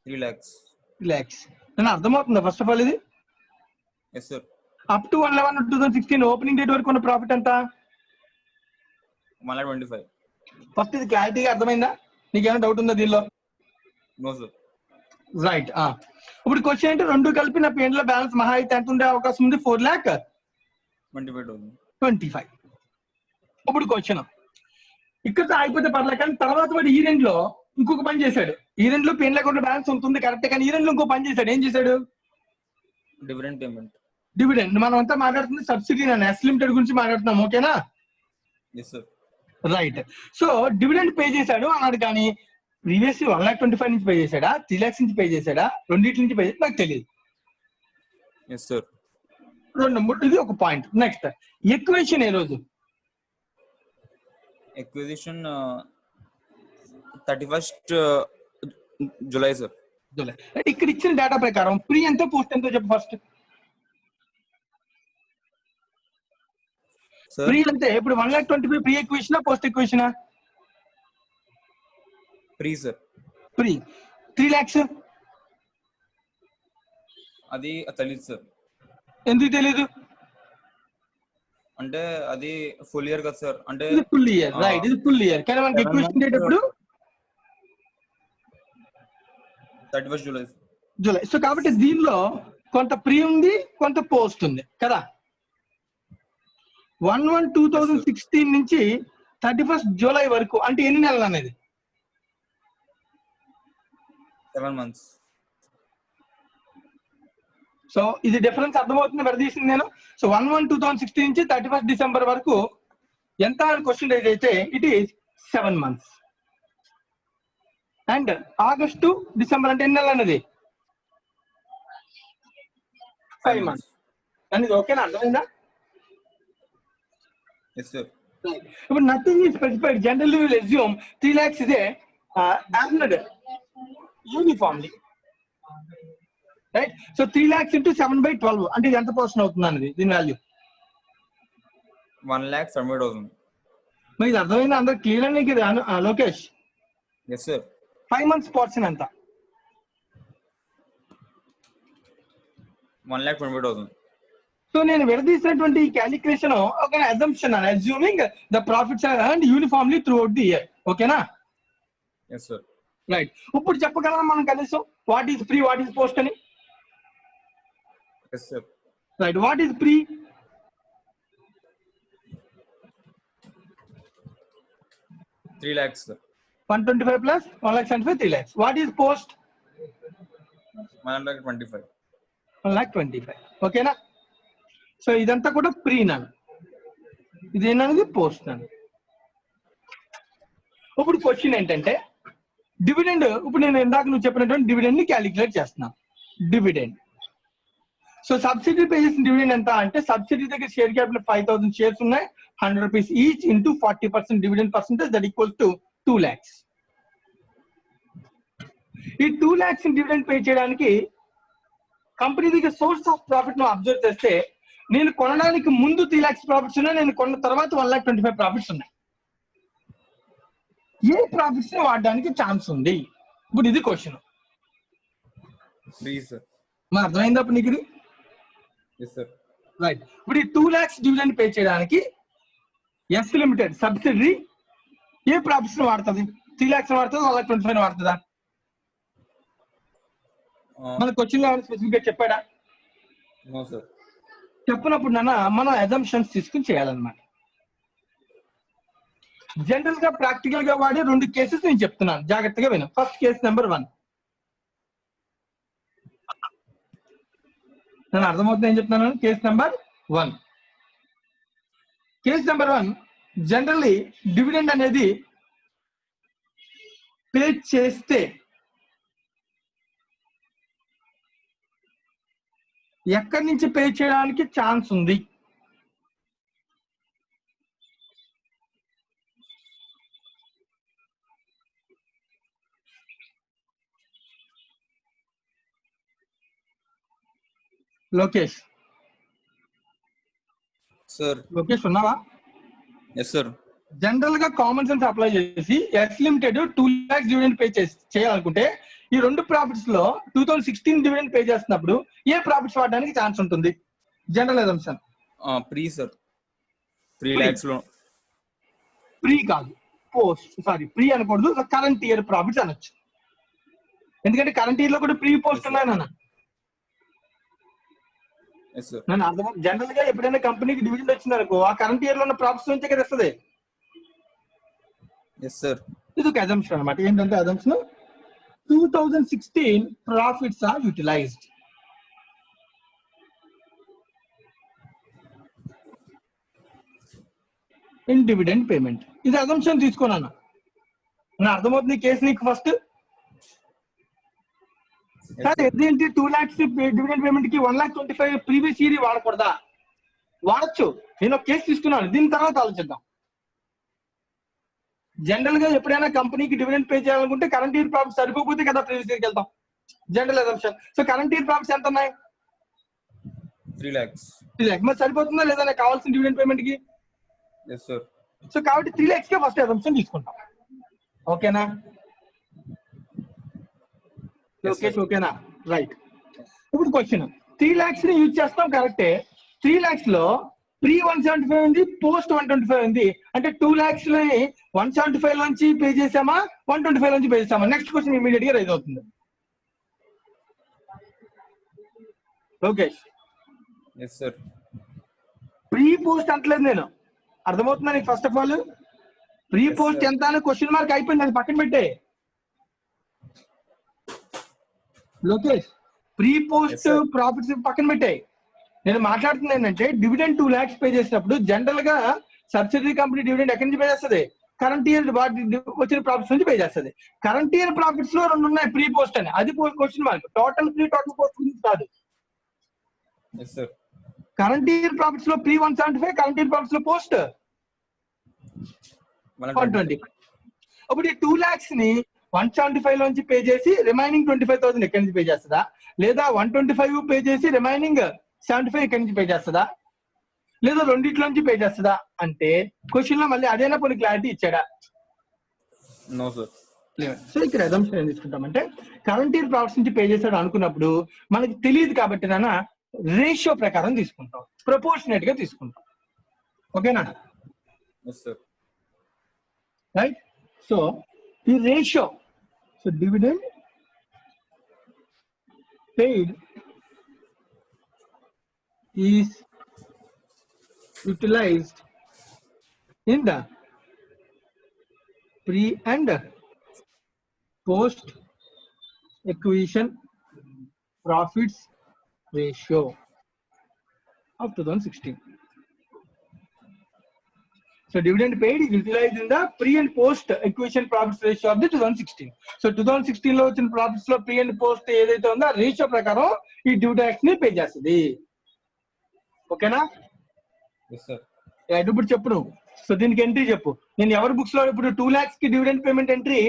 3 lakhs. నేను అర్థమవుతుందా ఫస్ట్ ఆఫ్ ఆల్ ఇది? Yes, sir. Up to 1/11/2016 opening date వరకు ఉన్న ప్రాఫిట్ ఎంత? 1,25,000. ఫస్ట్ ఇది క్లారిటీగా అర్థమైందా? నీకేమైనా డౌట్ ఉందా దీనిలో? No sir. రైట్. ఇప్పుడు క్వశ్చన్ ఏంటి, 2 కలిపి నా P&L బ్యాలెన్స్ మహా అయితే ఎంత ఉండే అవకాశం ఉంది? 4,25,000. ఇప్పుడు క్వశ్చన్ ఇక్కడ అయిపోతే పర్లేదు, కానీ తర్వాత వాడు ఈ రెండ్ లో ఇంకొక పని చేశాడు. ఈ రెండ్ లో P&L అకౌంట్ బ్యాలెన్స్ ఉంటుంది కరెక్ట్, కానీ ఈ రెండ్ లో ఇంకో పని చేశాడు. ఏం చేశాడు? Dividend payment. డివిడెండ్. మనం అంతా మాట్లాడుతుంది సబ్సిడీ ఎస్ లిమిటెడ్ గురించి మాట్లాడుతున్నాం, ఓకేనా? Yes, sir. Right. So dividend pay చేశాడు అన్నాడు, కానీ ప్రీవియస్ 1,25,000 నుంచి పే చేశాడా, 3 lakhs నుంచి పే చేశాడా, రెండింటి నుంచి పే చేశాడా నాకు తెలియదు. Yes, sir. 2 ఇది ఒక పాయింట్. నెక్స్ట్ ఎక్వేషన్ ఏ రోజు? Acquisition 31st July, sir. July. ఇక్కడ ఇచ్చిన డేటా ప్రకారం ప్రీ ఎంతో పోస్ట్ ఎంతో చెప్పు ఫస్ట్. ప్రీ అంటే ఇప్పుడు 1,25,000 ప్రీ ఎక్వేషనా పోస్ట్ ఎక్వేషనా? Pre sir. ప్రీ. 3 lakhs అది తెలియదు సార్. ఎందుకు తెలీదు? అంటే అది ఫుల్ ఇయర్ కదా సార్. అంటే ఇది ఫుల్ ఇయర్. రైట్, ఇది ఫుల్ ఇయర్. కానీ మనకి ఎక్వేషన్ డేట్ ఎప్పుడు? 31st July. జూలై. సో కాబట్టి దీనిలో కొంత ప్రీ ఉంది, కొంత పోస్ట్ ఉంది కదా. 1/1/2016 నుంచి 31st July వరకు అంటే ఎన్ని నెలలు అనేది? 7 months. సో ఇది డిఫరెన్స్ అర్థమవుతుంది విడదీసింది నేను. సో 1/1/2016 నుంచి 31st December వరకు ఎంత క్వశ్చన్ రైజ్ అయితే it is 7 months. And August December అంటే ఎన్ని నెలలు అన్నది 5 months అనేది. ఓకేనా, అర్థమైందా? Yes, sir. ఇప్పుడు nothing is specified. Generally will assume 3 lakhs is a earned uniformly, right? So 3 lakhs into 7/12 అంటే ఇది ఎంత పోర్షన్ అవుతుంది అనేది దీని వాల్యూ 1,70,000. మరి ఇది అర్థమైందా అందరు క్లియర్ అని నీకు Lokesh? Yes, sir. 5 months portion ఎంత? 1,20,000. సో నేను విడదీసినటువంటి ఈ క్యాలిక్యులేషన్ ఒక అజంప్షన్ అని, assuming the profits are earned uniformly throughout the year. ఓకేనా? Yes, sir. రైట్. ఇప్పుడు చెప్పగలం మనం కనీసం what is pre, what is post అని. Yes, sir. Right. What is pre? 3 lakhs, sir. 125 plus 1,75 3 lakhs. What is post? 1,25. 1,25. ఓకేనా? So ఇదంతా కూడా pre నన్, ఇది ఏంటనేది పోస్ట్ నన్. ఇప్పుడు క్వశ్చన్ ఏంటంటే డివిడెండ్. ఇప్పుడు నేను ఇందాక నువ్వు చెప్పినటువంటి డివిడెండ్ ని క్యాలిక్యులేట్ చేస్తున్నాను. డివిడెండ్. సో సబ్సిడీ పే చేసిన డివిడెండ్ ఎంత అంటే సబ్సిడీ దగ్గర షేర్ క్యాపిటల్ 5,000 షేర్స్ ఉన్నాయి, 100 rupees each into 40% dividend percentage, that equals to 2 lakhs. ఈ 2 lakhs డివిడెండ్ పే చేయడానికి కంపెనీ దగ్గర సోర్స్ ఆఫ్ ప్రాఫిట్ ను అబ్జర్వ్ చేస్తే నేను కొనడానికి ముందు 3 lakhs ప్రాఫిట్స్ ఉన్నాయి, నేను కొన్న తర్వాత 1,25,000 ప్రాఫిట్స్ ఉన్నాయి. ఏ ప్రాఫిట్స్ ని వాడడానికి ఛాన్స్ ఉంది? ఇప్పుడు ఇది క్వశ్చన్. Free, sir. మరి అర్థమైందా ఇప్పుడు నీకు ఇది? Yes, sir. రైట్. ఇప్పుడు ఈ 2 lakhs డివిడెండ్ పే చేయడానికి ఎస్ లిమిటెడ్ సబ్సిడరీ ఏ ప్రాఫిట్స్ ని వాడుతుంది? 3 lakhs వాడుతుందా, 1,25,000 వాడుతుందా? మన క్వశ్చన్ లో స్పెసిఫిక్ గా చెప్పాడా? No, sir. చెప్పినప్పుడు నాన్న మనం అజంప్షన్స్ తీసుకుని చేయాలన్నమాట. జనరల్ గా ప్రాక్టికల్ గా వాడే 2 కేసెస్ నేను చెప్తున్నాను, జాగ్రత్తగా విను. First case number 1. నేను అర్థమవుతుంది ఏం చెప్తున్నాను? Case number 1. Case number 1 generally dividend అనేది పే చేస్తే ఎక్కడి నుంచి పే చేయడానికి ఛాన్స్ ఉంది? లోకేష్, Sir. లోకేష్ ఉన్నావా? Yes, sir. జనరల్ గా కామన్ సెన్స్ అప్లై చేసి S limited 2 lakhs dividend pay చేయాలనుకుంటే ఈ 2 ప్రాఫిట్స్ లో 2016 డివిడెండ్ పే చేస్తున్నప్పుడు ఏ ప్రాఫిట్స్ వాడడానికి ఛాన్స్ ఉంటుంది? General assumption. Pre, sir. 3 Pre. lakhs లో. ప్రీ కాదు, పోస్ట్. సారీ, ప్రీ అనకూడదు, కరెంట్ ఇయర్ ప్రాఫిట్స్ అనొచ్చు. ఎందుకంటే కరెంట్ ఇయర్ లో కూడా ప్రీ పోస్ట్ ఉన్నాయి నాన్న. Yes, sir. నన్ను అర్థం. జనరల్ గా ఎప్పుడైనా కంపెనీకి డివిడెండ్ వచ్చింది అనుకో ఆ కరెంట్ ఇయర్ లో ఉన్న ప్రాఫిట్స్ నుంచే కదా వస్తుంది. Yes, sir. ఇది ఒక అజంప్షన్ అనమాట. ఏంటంటే assumption 2016 profits are utilized. In dividend payment. ఇది అజంప్షన్ తీసుకున్నాను. నా అర్థమవుతుంది కేసు నీకు ఫస్ట్. సరే, ఏంటి 2 lakhs డివిడెండ్ పేమెంట్ కి 1,25,000 ప్రీవియస్ ఇయర్ వాడకూడదా? వాడచ్చు. నేను ఒక కేసు తీసుకున్నాను, దీని తర్వాత ఆలోచిద్దాం. జనరల్ గా ఎప్పుడైనా కంపెనీకి డివిడెండ్ పే చేయాలనుకుంటే కరెంట్ ఇయర్ ప్రాఫిట్ సరిపోతే కదా ప్రీవియస్ ఇయర్కి వెళ్తాం. General assumption. So current year profits ఎంత ఉన్నాయి? 3 lakhs. 3 lakhs. మరి సరిపోతుందా లేదా నాకు కావాల్సిన డివిడెండ్ పేమెంట్ కి? Yes, sir. సో కాబట్టి 3 lakhs కే ఫస్ట్ అజంప్షన్ తీసుకుంటాం. ఓకేనా లోకేష్? ఓకేనా? రైట్. ఇప్పుడు క్వశ్చన్ 3 lakhs ని యూజ్ చేస్తాం, కరెక్టే. 3 lakhs లో ప్రీ 175 ఉంది, పోస్ట్ 125 ఉంది. అంటే 2 lakhs లో 175 నుంచి పే చేసామా, 125 నుంచి పే చేసామా? నెక్స్ట్ క్వశ్చన్ ఇమీడియట్ గా రైజ్ అవుతుంది. Lokesh, Yes, sir. Pre post అంటలేదు నేను. అర్థమవుతుందా నీకు? First of all pre Yes, post sir. ఎంత అని క్వశ్చన్ మార్క్ అయిపోయింది, అది పక్కన పెట్టే. Lokesh, pre post Yes, sir. Profits పక్కన పెట్టాయి. నేను మాట్లాడుతుంది ఏంటంటే డివిడెండ్ 2 lakhs పే చేసినప్పుడు జనరల్ గా సబ్సిడరీ కంపెనీ డివిడెండ్ ఎక్కడి నుంచి పే చేస్తుంది? కరెంట్ ఇయర్ వచ్చిన ప్రాఫిట్స్ నుంచి పే చేస్తుంది. కరెంట్ ఇయర్ ప్రాఫిట్స్ లో 2 ఉన్నాయి, ప్రీ పోస్ట్ అని. అది question mark. Total total post గురించి కాదు. Yes, sir. Current year profits లో ప్రీ 175, కరెంట్ ఇయర్ ప్రాఫిట్స్ లో పోస్ట్ 120. ఇప్పుడు ఈ 2 lakhs ని 175 లోంచి పే చేసి రిమైనింగ్ 25,000 ఎక్కడి నుంచి పే చేస్తుందా, లేదా 125 పే చేసి రిమైనింగ్ 75 ఎక్కడి నుంచి పే చేస్తుందా, లేదా రెండిట్లోంచి పే చేస్తుందా అంటే క్వశ్చన్ లో మళ్ళీ అదేనా కొన్ని క్లారిటీ ఇచ్చాడా? No, sir. సో ఇక్కడ అజంప్షన్ ఏం తీసుకుంటామంటే కరెంట్ ఇయర్ ప్రాఫిట్స్ నుంచి పే చేశాడు అనుకున్నప్పుడు మనకి తెలియదు కాబట్టి నాన్న రేషియో ప్రకారం తీసుకుంటాం, ప్రపోర్షనేట్ గా తీసుకుంటాం. ఓకేనా? Yes, sir. రైట్. సో ఈ ratio, so dividend paid is utilized in the pre and post acquisition profits ratio of 2016. So dividend paid is utilized in the pre and post acquisition profits ratio of the 2016. So 2016 లో వచ్చిన profits లో pre and post ఏదైతే ఉందో ఆ ratio ప్రకారం ఈ due tax ని pay చేస్తుంది. ఓకేనా? Yes, sir. ఇప్పుడు చెప్పు నువ్వు. సో దీనికి ఎంట్రీ చెప్పు. నేను ఎవరి బుక్స్ లో ఇప్పుడు 2 lakhs కి dividend payment entry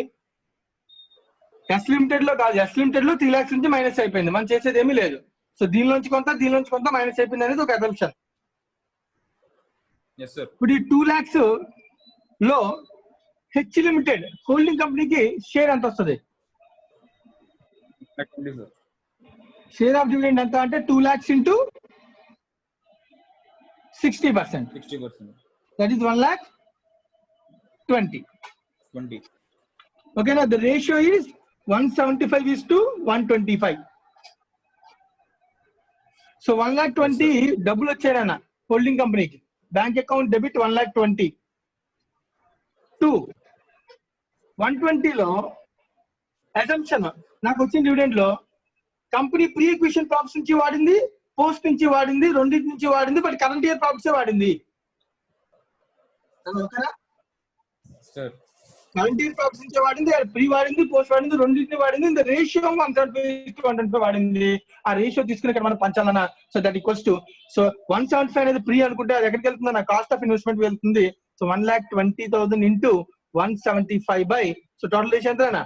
S limited లో కాదు. ఎస్ లిమిటెడ్ లో 3 lakhs నుంచి మైనస్ అయిపోయింది, మనం చేసేది ఏమీ లేదు. సో దీనిలోంచి కొంత మైనస్ అయిపోయింది అనేది ఒక అసంప్షన్. Yes, sir. ఇప్పుడు ఈ 2 lakhs లో హెచ్ లిమిటెడ్ హోల్డింగ్ కంపెనీకి షేర్ ఎంత వస్తుంది? 20, sir. షేర్ ఆఫ్ డివిడెండ్ ఎంత అంటే 2 lakhs into 60%. 60%. That is 1,20,000. 20. ఓకేనా? The ratio is 175:125. సో 1,20,000 డబ్బులు వచ్చాయన్న హోల్డింగ్ కంపెనీకి. Bank account debit 1,20,000. 120 లో అసంప్షన్ నాకు వచ్చిన డివిడెండ్ లో కంపెనీ ప్రీ ఎక్విజిషన్ ప్రాఫిట్స్ నుంచి వాడింది, పోస్ట్ నుంచి వాడింది, రెండింటి నుంచి వాడింది, బట్ కరెంట్ ఇయర్ ప్రాఫిట్స్ వాడింది. ఓకేనా? Sir. కరెంట్ ఇయర్ ప్రాఫిట్స్ నుంచి వాడింది, ప్రీ వాడింది, పోస్ట్ వాడింది, రెండింటిని వాడింది. ఇంత రేషియో 175:125 వాడింది. ఆ రేషియో తీసుకుని ఇక్కడ మనం పంచాలన్నా. So that equals to, so 175 అనేది ప్రీ అనుకుంటే అది ఎక్కడికి వెళ్తుంది? నా కాస్ట్ ఆఫ్ ఇన్వెస్ట్మెంట్ వెళ్తుంది. So 1,20,000 into 175 by, so total ratio ఎంతనా?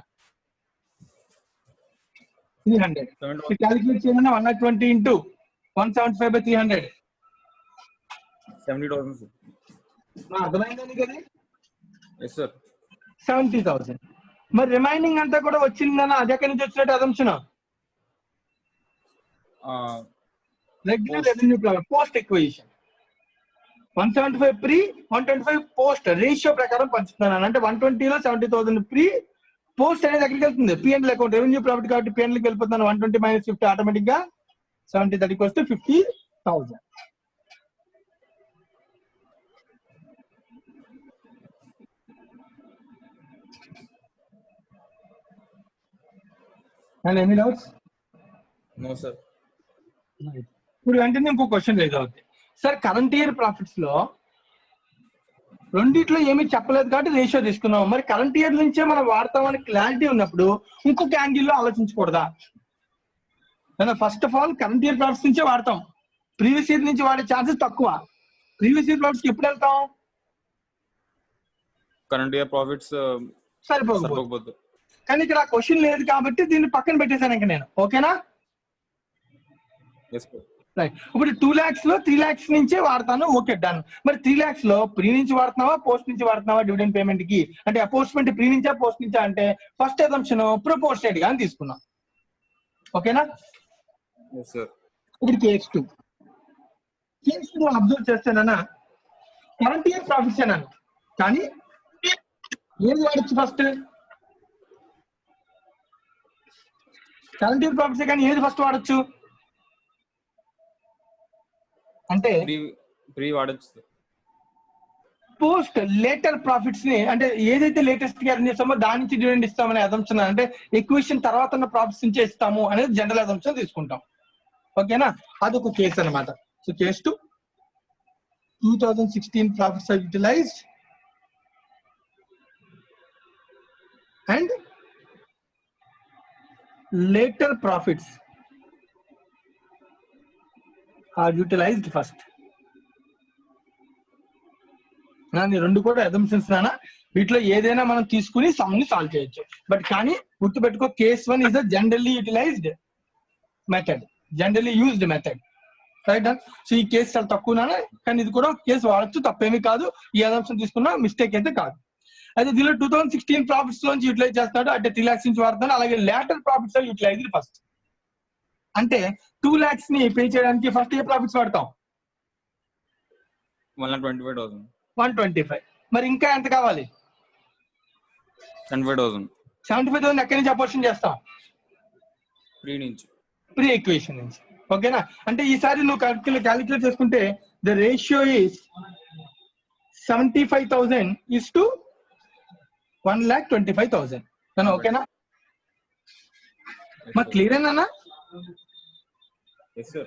300. క్యాలిక్యులేట్ చేయమన్నా 1,20,000 into 175 by 300. 70,000, sir. అర్థమైందని కదా? Yes, sir. 70,000. మరి రిమైనింగ్ అంతా కూడా వచ్చిందన్న అది ఎక్కడి నుంచి వచ్చినట్టు assumption? Regular revenue post acquisition. 175 pre, 125 post ratio ప్రకారం పంచుతున్నాను. అంటే 120 లో 70,000 ప్రీ, పోస్ట్ అనేది ఎక్కడికి వెళ్తుంది? పిఎన్ఎల్ అకౌంట్, రెవెన్యూ ప్రాఫిట్ కాబట్టి పిఎన్ఎల్ కి వెళ్ళిపోతున్నాను. 120 - 50 ఆటోమేటిక్ గా 70, that equals to 50,000. And any doubts? No, sir. ఇప్పుడు వెంటనే ఇంకో క్వశ్చన్ రేజ్ అవుతుంది. సార్ కరెంట్ ఇయర్ ప్రాఫిట్స్ లో రెండిట్లో ఏమీ చెప్పలేదు కాబట్టి రేషియో తీసుకున్నాం. మరి కరెంట్ ఇయర్ నుంచే మనం వాడతామని క్లారిటీ ఉన్నప్పుడు ఇంకొక యాంగిల్లో ఆలోచించకూడదా? First of all current year profits నుంచే వాడతాం. ప్రీవియస్ ఇయర్ నుంచి వాడే ఛాన్సెస్ తక్కువ. ప్రీవియస్ ఇయర్ ప్రాఫిట్స్ ఎప్పుడు వెళ్తాం? Current year profits సరిపోకపోతే. కానీ ఇక్కడ క్వశ్చన్ లేదు కాబట్టి దీన్ని పక్కన పెట్టేశాను ఇంకా నేను. ఓకేనా? Yes, sir. రైట్. ఇప్పుడు 2 lakhs లో 3 lakhs నుంచే వాడతాను. Okay, done. మరి 3 lakhs లో ప్రీ నుంచి వాడుతున్నావా, పోస్ట్ నుంచి వాడుతున్నావా డివిడెండ్ పేమెంట్ కి? అంటే అపోర్స్మెంట్ ప్రీ నుంచా పోస్ట్ నుంచా అంటే ఫస్ట్ అసంప్షన్ ప్రపోర్షనేట్ గా తీసుకున్నాం. ఓకేనా? Yes, sir. ఇప్పుడు కేస్ 2 అబ్జర్వ్ చేస్తానన్నా కరెంట్ ఇయర్ ప్రాఫిట్స్ అన్నాను, కానీ ఏది వాడచ్చు ఫస్ట్? కరెంట్ ఇయర్ ప్రాఫిట్స్ కానీ ఏది ఫస్ట్ వాడచ్చు అంటే Pre వాడచ్చు, sir. పోస్ట్ లేటర్ ప్రాఫిట్స్ ని అంటే ఏదైతే లేటెస్ట్ గా ఎర్న్ చేస్తామో దాని నుంచి డివిడెండ్ ఇస్తామనే అజంప్షన్, అంటే ఎక్విషన్ తర్వాత ఉన్న ప్రాఫిట్స్ నుంచే ఇస్తాము అనేది జనరల్ అజంప్షన్ తీసుకుంటాం. ఓకేనా, అదొక కేసు అనమాట. So case 2, 2016 profits are utilized and later profits are utilized first. నేను రెండు కూడా అజంప్షన్స్ నానా, వీటిలో ఏదైనా మనం తీసుకుని సమ్ ని సాల్వ్ చేయొచ్చు. బట్ కానీ గుర్తుపెట్టుకో, case 1 is a generally utilized method, generally used method, right. So ఈ కేసు చాలా తక్కువ నానా, కానీ ఇది కూడా కేసు వాడచ్చు, తప్పేమీ కాదు. ఈ అజంప్షన్ తీసుకున్న మిస్టేక్ అయితే కాదు. అయితే దీనిలో 2016 ప్రాఫిట్స్ లోంచి యూటిలైజ్ చేస్తాడు, అంటే 3 lakhs నుంచి వాడుతాడు. అలాగే లేటర్ ప్రాఫిట్స్ యూటిలైజ్ ఫస్ట్, అంటే 2 lakhs ని పే చేయడానికి ఫస్ట్ ఏ ప్రాఫిట్స్ వాడతాం? 125,000. 125. మరి ఇంకా ఎంత కావాలి? 75,000. 75,000 ఎక్కడి నుంచి అపోర్షన్ చేస్తాం? ప్రీ ఈక్వేషన్ నుంచి. ఓకేనా, అంటే ఈసారి నువ్వు క్యాలిక్యులేట్ చేసుకుంటే the ratio is 75,000 is to 1,25,000. ఓకేనా, మరి క్లియర్ ఏనా? Yes sir.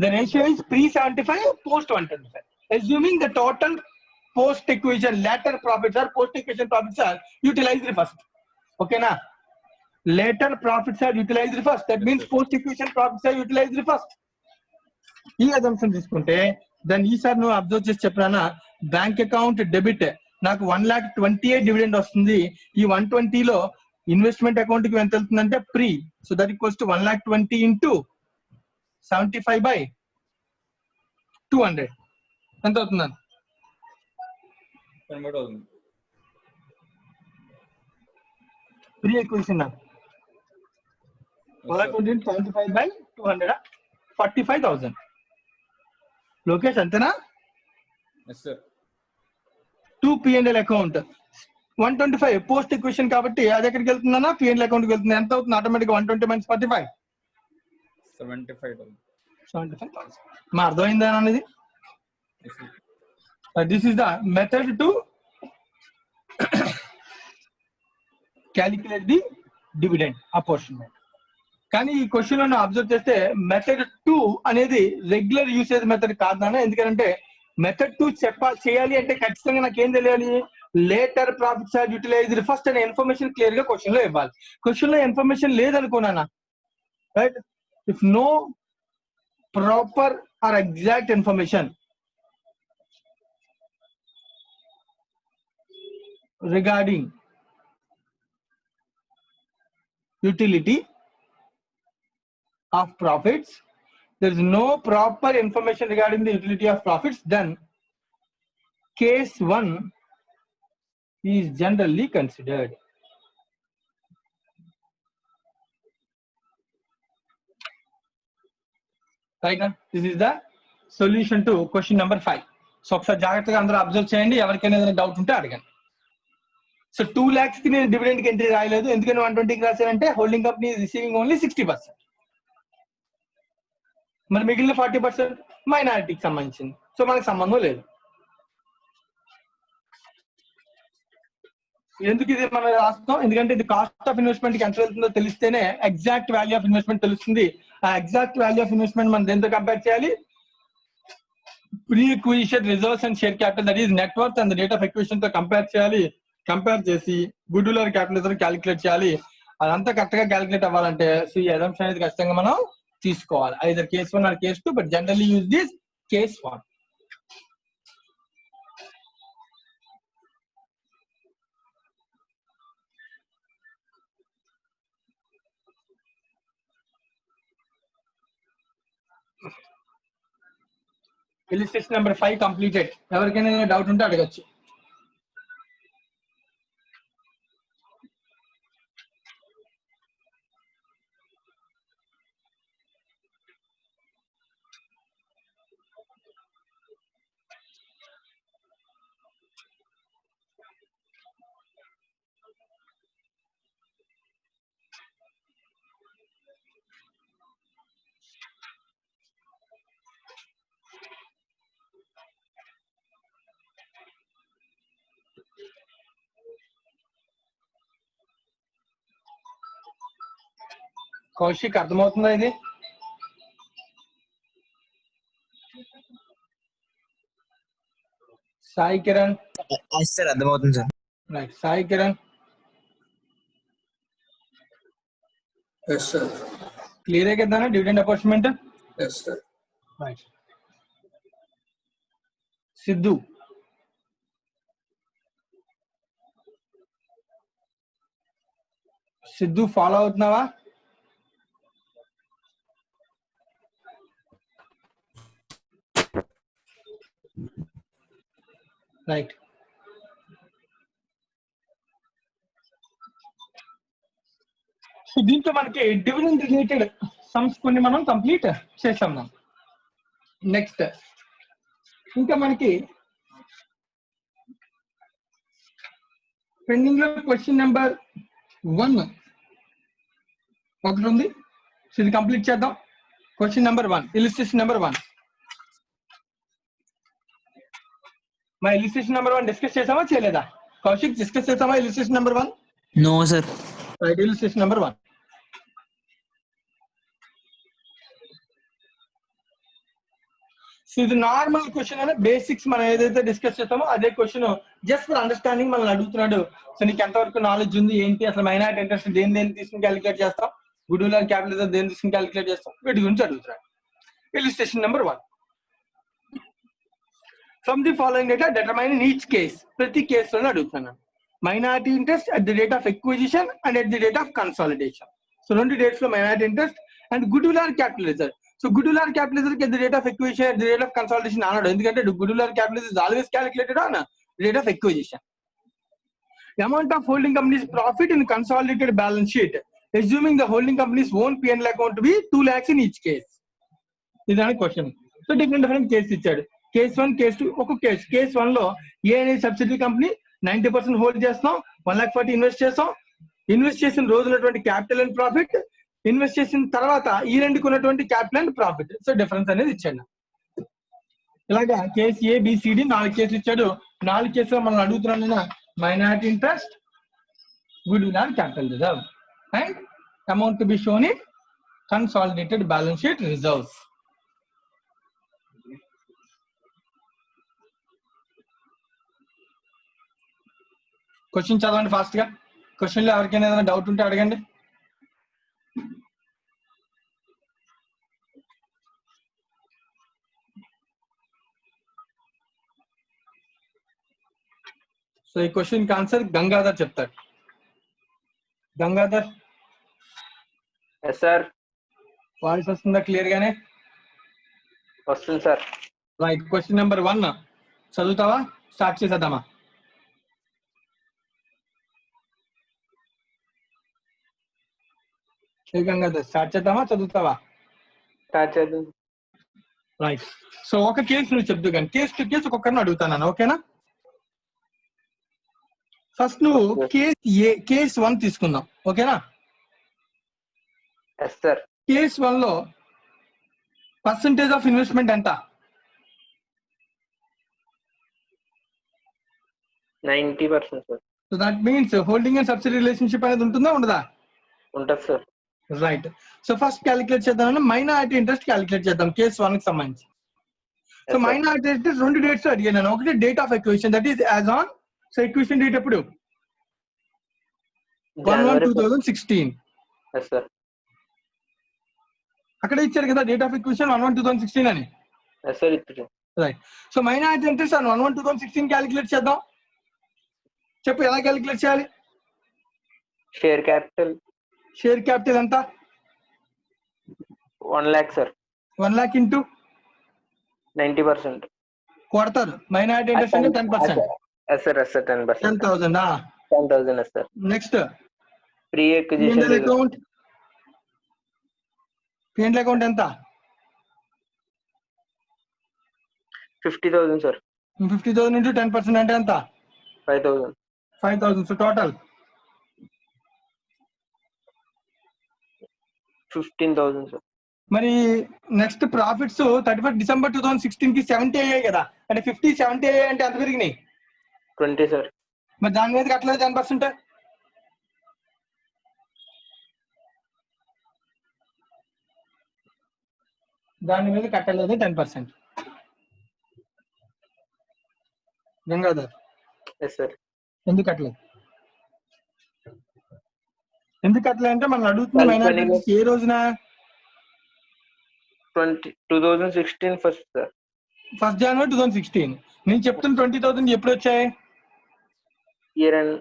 The ratio is pre-75, post-125. Assuming the total post-acquisition later profits or post-acquisition profits are utilized first. Okay na? Later profits are utilized first. That means post-acquisition profits are utilized first. ఈ assumption తీసుకుంటే దాన్ని ఈసారి నువ్వు observe చేసి చెప్పరానా, bank account debit నాకు 1,28,000 dividend వస్తుంది. ఈ 120 లో ఇన్వెస్ట్మెంట్ అకౌంట్ కి ఎంత వెళ్తుందంటే pre. So that equals to 1,20,000 into 75/200 ఎంత అవుతుందని? 75,000. Pre acquisition 75/200 45,000. లోకేష్ అంతేనా? Yes sir. 2 P&L account 125 post acquisition కాబట్టి అది ఎక్కడికి వెళ్తుందన్నా? P&L అకౌంట్ కి వెళ్తుంది. ఎంత అవుతుంది ఆటోమేటిక్? 120 - 45 75,000. 75,000. మా అర్థమైందా అనేది? Yes sir. This is the method to calculate the dividend apportionment. కానీ ఈ క్వశ్చన్ లో అబ్జర్వ్ చేస్తే మెథడ్ 2 అనేది రెగ్యులర్ యూసేజ్ మెథడ్ కాదన్నా. ఎందుకంటే మెథడ్ 2 చేయాలి అంటే ఖచ్చితంగా నాకేం తెలియాలి? Later profits are utilised first అనే ఇన్ఫర్మేషన్ క్లియర్ గా క్వశ్చన్ లో ఇవ్వాలి. క్వశ్చన్ లో ఇన్ఫర్మేషన్ లేదనుకున్నానా, right? If no proper or exact information regarding utility of profits, there is no proper information regarding the utility of profits, then case 1 is generally considered. Right now, this is the solution to question number 5. So ఒకసారి జాగ్రత్తగా అందరూ observe చేయండి, ఎవరికైనా ఏదైనా doubt ఉంటే అడగండి. So 2 lakhs కి నేను డివిడెండ్ కి ఎంట్రీ రాయలేదు, ఎందుకని 120కి రాశానంటే హోల్డింగ్ కంపెనీ రిసీవింగ్ ఓన్లీ 60%. మరి మిగిలిన 40% మైనారిటీకి సంబంధించింది. సో మనకు సంబంధం లేదు. ఎందుకు ఇది మనం రాస్తాం? ఎందుకంటే ఇది కాస్ట్ ఆఫ్ ఇన్వెస్ట్మెంట్ కి ఎంత వెళ్తుందో తెలిస్తేనే ఎగ్జాక్ట్ వాల్యూ ఆఫ్ ఇన్వెస్ట్మెంట్ తెలుస్తుంది. ఆ ఎగ్జాక్ట్ వాల్యూ ఆఫ్ ఇన్వెస్ట్మెంట్ మనం దేంతో కంపేర్ చేయాలి? Pre acquisition reserves and share capital, that is net worth and date of acquisition తో కంపేర్ చేయాలి. కంపేర్ చేసి good will or capital calculate చేయాలి. అదంతా కరెక్ట్ గా క్యాలిక్యులేట్ అవ్వాలంటే సో ఈ అజంప్షన్ అనేది ఖచ్చితంగా మనం తీసుకోవాలి. Either case 1 or case 2, but generally use this case 1. illustration number 5 completed. ఎవరికైనా డౌట్ ఉంటే అడగచ్చు. కౌశిక్ అర్థమవుతుందా ఇది? సాయి కిరణ్. సార్ అర్థమవుతుంది sir. Right, Sai Kiran. Yes, sir. Clear కదా dividend apportionment? Yes, sir. Right. Siddhu. Siddhu follow అవుతున్నావా? రైట్. సో దీంట్లో మనకి డివిడెండ్ రిలేటెడ్ సమ్స్ కొన్ని మనం కంప్లీట్ చేసాం. నెక్స్ట్ ఇంకా మనకి పెండింగ్ లో క్వశ్చన్ నెంబర్ 1 ఒకటి ఉంది. సో ఇది కంప్లీట్ చేద్దాం. Question number 1, illustration number 1. మా ఇలిస్ట్రేషన్ నెంబర్ 1 డిస్కస్ చేసామా చేయలేదా? కౌశిక్ డిస్కస్ చేసామా illustration number 1? No sir. Right, illustration number 1. So ఇది నార్మల్ క్వశ్చన్ అనే బేసిక్స్ మనం ఏదైతే డిస్కస్ చేస్తామో అదే క్వశ్చన్, జస్ట్ ఫర్ అండర్స్టాండింగ్ మనల్ని అడుగుతున్నాడు. సో నీకు ఎంతవరకు నాలెడ్జ్ ఉంది ఏంటి, అసలు మైనారిటీ ఇంట్రెస్ట్ దేని తీసుకుని క్యాలిక్యులేట్ చేస్తాం, గుడ్ విల్ అండ్ క్యాపిటల్ దేని తీసుకుని క్యాలిక్యులేట్ చేస్తాం, వీటి గురించి అడుగుతున్నాడు. Illustration number 1. From the following data determine in each case. ప్రతి కేసులోనే అడుగుతున్నాను. Minority interest at the rate of acquisition and at the rate of consolidation. So 2 dates లో minority interest and goodwill or capital reserve. So goodwill or capital reserve at the rate of acquisition at the rate of consolidation అన్నాడు. ఎందుకంటే good will or capital is always calculated on rate of acquisition. The amount of holding company's profit in consolidated balance sheet assuming the holding company's own P&L account to be 2 lakhs in each case. ఇదాని క్వశ్చన్. So different case ఇచ్చాడు. Case 1, case 2 ఒక case. Case 1 లో ఏ అనేది subsidiary company 90% hold చేస్తాం, 1,40,000 invest చేస్తాం. Invest చేసిన రోజు ఉన్నటువంటి క్యాపిటల్ అండ్ ప్రాఫిట్, ఇన్వెస్ట్ చేసిన తర్వాత ఈ రెండుకు ఉన్నటువంటి capital and profit. So difference అనేది ఇచ్చాడు. ఇలాగా కేసు ABCD 4 కేసులు ఇచ్చాడు. 4 కేసులో మనం అడుగుతున్నాను minority interest, good will and capital reserve and amount to be shown in consolidated balance sheet reserves. Question చదవండి ఫాస్ట్ గా. క్వశ్చన్ లో ఎవరికైనా ఏదైనా డౌట్ ఉంటే అడగండి. సో ఈ క్వశ్చన్ కి ఆన్సర్ గంగాధర్ చెప్తాడు. గంగాధర్. Yes sir. వాయిస్ వస్తుందా క్లియర్ గానే? వస్తుంది సార్. రైట్, క్వశ్చన్ నెంబర్ 1 చదువుతావా? స్టార్ట్ చేసేద్దామా? గంగాధర్ స్టార్ట్ చేద్దామా, చదువుతావా? స్టార్ట్ చేద్దాం. రైట్. సో ఒక కేసు నువ్వు చెప్తూ కానీ కేసు టు కేసు ఒక్కొక్కరిని అడుగుతాను, ఓకేనా? ఫస్ట్ నువ్వు కేస్ 1 తీసుకుందాం, ఓకేనా? Yes sir. కేస్ 1 లో పర్సంటేజ్ ఆఫ్ ఇన్వెస్ట్మెంట్ ఎంత? 90% sir. So that means holding and subsidy relationship అనేది ఉంటుందా ఉండదా? ఉంటుంది sir. Right. So first calculate చేద్దాం. మైనారిటీ ఇంట్రెస్ట్ క్యాలిక్యులేట్ చేద్దాం కేస్ 1 కి సంబంధించి. సో మైనారిటీ ఇంట్రెస్ట్ 2 డేట్స్ అడిగాను. ఒకటి date of acquisition, that is as on. So acquisition date ఎప్పుడు? 1/1/2016. Yes sir. అక్కడ ఇచ్చారు కదా డేట్ ఆఫ్ ఎక్విజిషన్ 1/1/2016 అని. ఎస్ సార్ ఇచ్చారు. Right. So minority interest 1/1/2016 calculate చేద్దాం. చెప్పు ఎలా క్యాలిక్యులేట్ చేయాలి? Share capital. షేర్ క్యాపిటల్ ఎంత? 1 lakh సార్. 1 lakh into 90%. కొడతారు. మైనారిటీ ఇంట్రెస్ట్ అంటే 10%. Yes sir. Yes sir. 10%. 10,000. 10,000. Yes sir. Next pre acquisition account. P&L account ఎంత? 50,000 సార్. 50,000 ఇంటూ 10% అంటే ఎంత? 5,000. 5,000. So total 15,000 sir. మరి నెక్స్ట్ ప్రాఫిట్స్ 31 డిసెంబర్ 2016 కి 70 అయ్యాయి కదా, అంటే 50 70 అయ్యాయి అంటే ఎంత పెరిగినాయి? 20 సార్. మరి దాని మీద కట్టలేదు 10%. దాని మీద కట్టలేదు 10%. Gangadhar yes sir. ఎందుకు కట్టలేదు? ఎందుకు కట్టలేదు అంటే మనం అడుగుతున్న మైనారిటీ ఇంట్రెస్ట్ ఏ రోజున? 2016 ఫస్ట్ సార్. 1 January 2016. నేను చెప్తున్న 20,000 ఎప్పుడు వచ్చాయి? Year and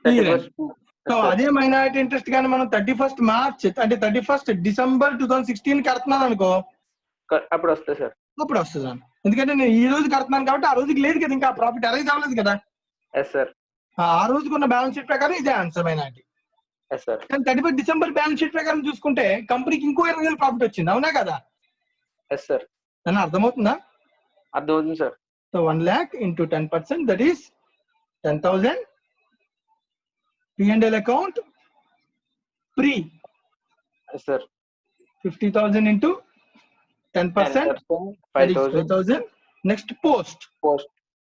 Year end. So అదే మైనారిటీ ఇంట్రెస్ట్ కానీ మనం 31st March అంటే 31st December 2016 కడుతున్నాను అనుకో, అప్పుడు వస్తుంది సార్. అప్పుడు వస్తుంది. ఎందుకంటే నేను ఈ రోజు కడుతున్నాను కాబట్టి ఆ రోజుకి లేదు కదా, ఇంకా ప్రాఫిట్ అరైజ్ అవ్వలేదు కదా. Yes sir. ఆ రోజుకున్న బ్యాలెన్స్ షీట్ ప్రకారం ఇదే ఆన్సర్ మైనారిటీ. Yes sir. కానీ 31st December బ్యాలెన్స్ షీట్ ప్రకారం చూసుకుంటే కంపెనీకి ఇంకో 20,000 ప్రాఫిట్ వచ్చింది, అవునా కదా? Yes sir. అని అర్థమవుతుందా? అర్థమవుతుంది sir. So 1 lakh into 10%, that is 10,000. P&L account pre yes sir. 50,000 into 10%, that is 5,000. Next post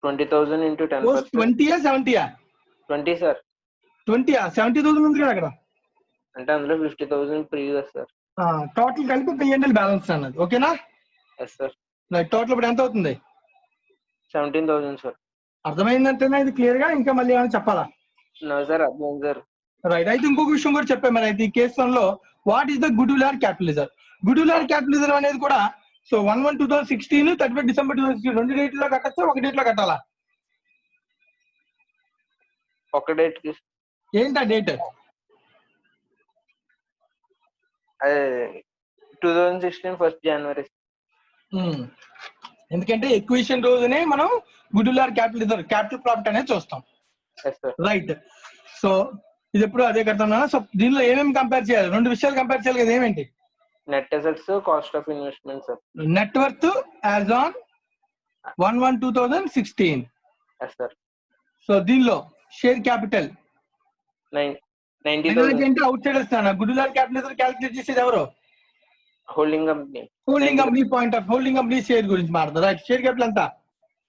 20,000 into 10%. post 20 or 70? 20 sir. 20 70,000 ఉంది కదా అక్కడ. అంటే అందులో 50,000 ప్రీవియస్ సార్. టోటల్ కలిపి P&L బ్యాలెన్స్ అన్నది, ఓకేనా? Yes sir. టోటల్ ఇప్పుడు ఎంత అవుతుంది? 17,000 సార్. అర్థమైందంటేనా ఇది క్లియర్ గా? ఇంకా మళ్ళీ ఏమైనా చెప్పాలా? నో సార్, అర్థమైంది సార్. రైట్. అయితే ఇంకొక విషయం కూడా చెప్పాను మరి. అయితే ఈ కేసు 1 లో what is the goodwill or capitalism? Goodwill or capitalism అనేది కూడా సో 1/1/2016 31st December 2016 2 డేట్ లో కట్టచ్చా, 1 డేట్ లో కట్టాలా? ఒక డేట్ కి ఏంటా డేట్? అదే 2016 1st January. ఎందుకంటే ఎక్విషన్ రోజునే మనం goodwill or capitalism, capital profit అనేది చూస్తాం. Yes sir. రైట్. సో ఇది ఎప్పుడు అదే కడతాం. సో దీనిలో ఏమేమి కంపేర్ చేయాలి? 2 విషయాలు కంపేర్ చేయాలి కదా. ఏమేంటి? Net assets, cost of investment sir. Net worth as on 1/1/2016. Yes sir. So దీనిలో షేర్ క్యాపిటల్ 90,000. అంటే outsiders. Goodwill or capitalism calculate చేసేది ఎవరు? Holding company. Holding company point of holding company share గురించి మాట్లాడతారు. Right. Share capital ఎంత?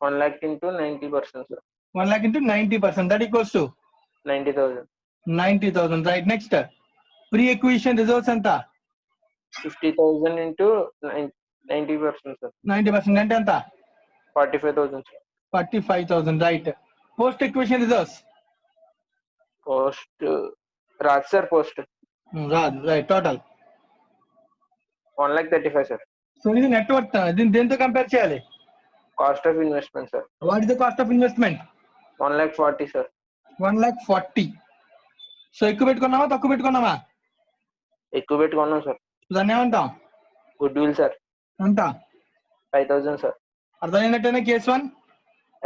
1 lakh into 90% sir. 1 lakh into 90%, that equals to 90,000. 90,000. Right. Next pre acquisition reserves ఎంత? 50,000 into 90% sir. 90% అంటే ఎంత? 45,000 sir. 45,000. Right. Post acquisition reserves post రాదు sir. Post రాదు. Right. Total 1,35,000 sir. So ఇది net worth. దీన్ని దేంతో compare చేయాలి? Cost of investment sir. What is the cost of investment? 1,40,000 sir. 1,40,000. So ఎక్కువ పెట్టుకున్నావా తక్కువ పెట్టుకున్నావా? ఎక్కువ పెట్టుకున్నాం సార్. దాన్ని ఏమంటాం? Goodwill sir. ఎంత? 5,000 సార్. అర్థమైనట్టేనా కేసు 1?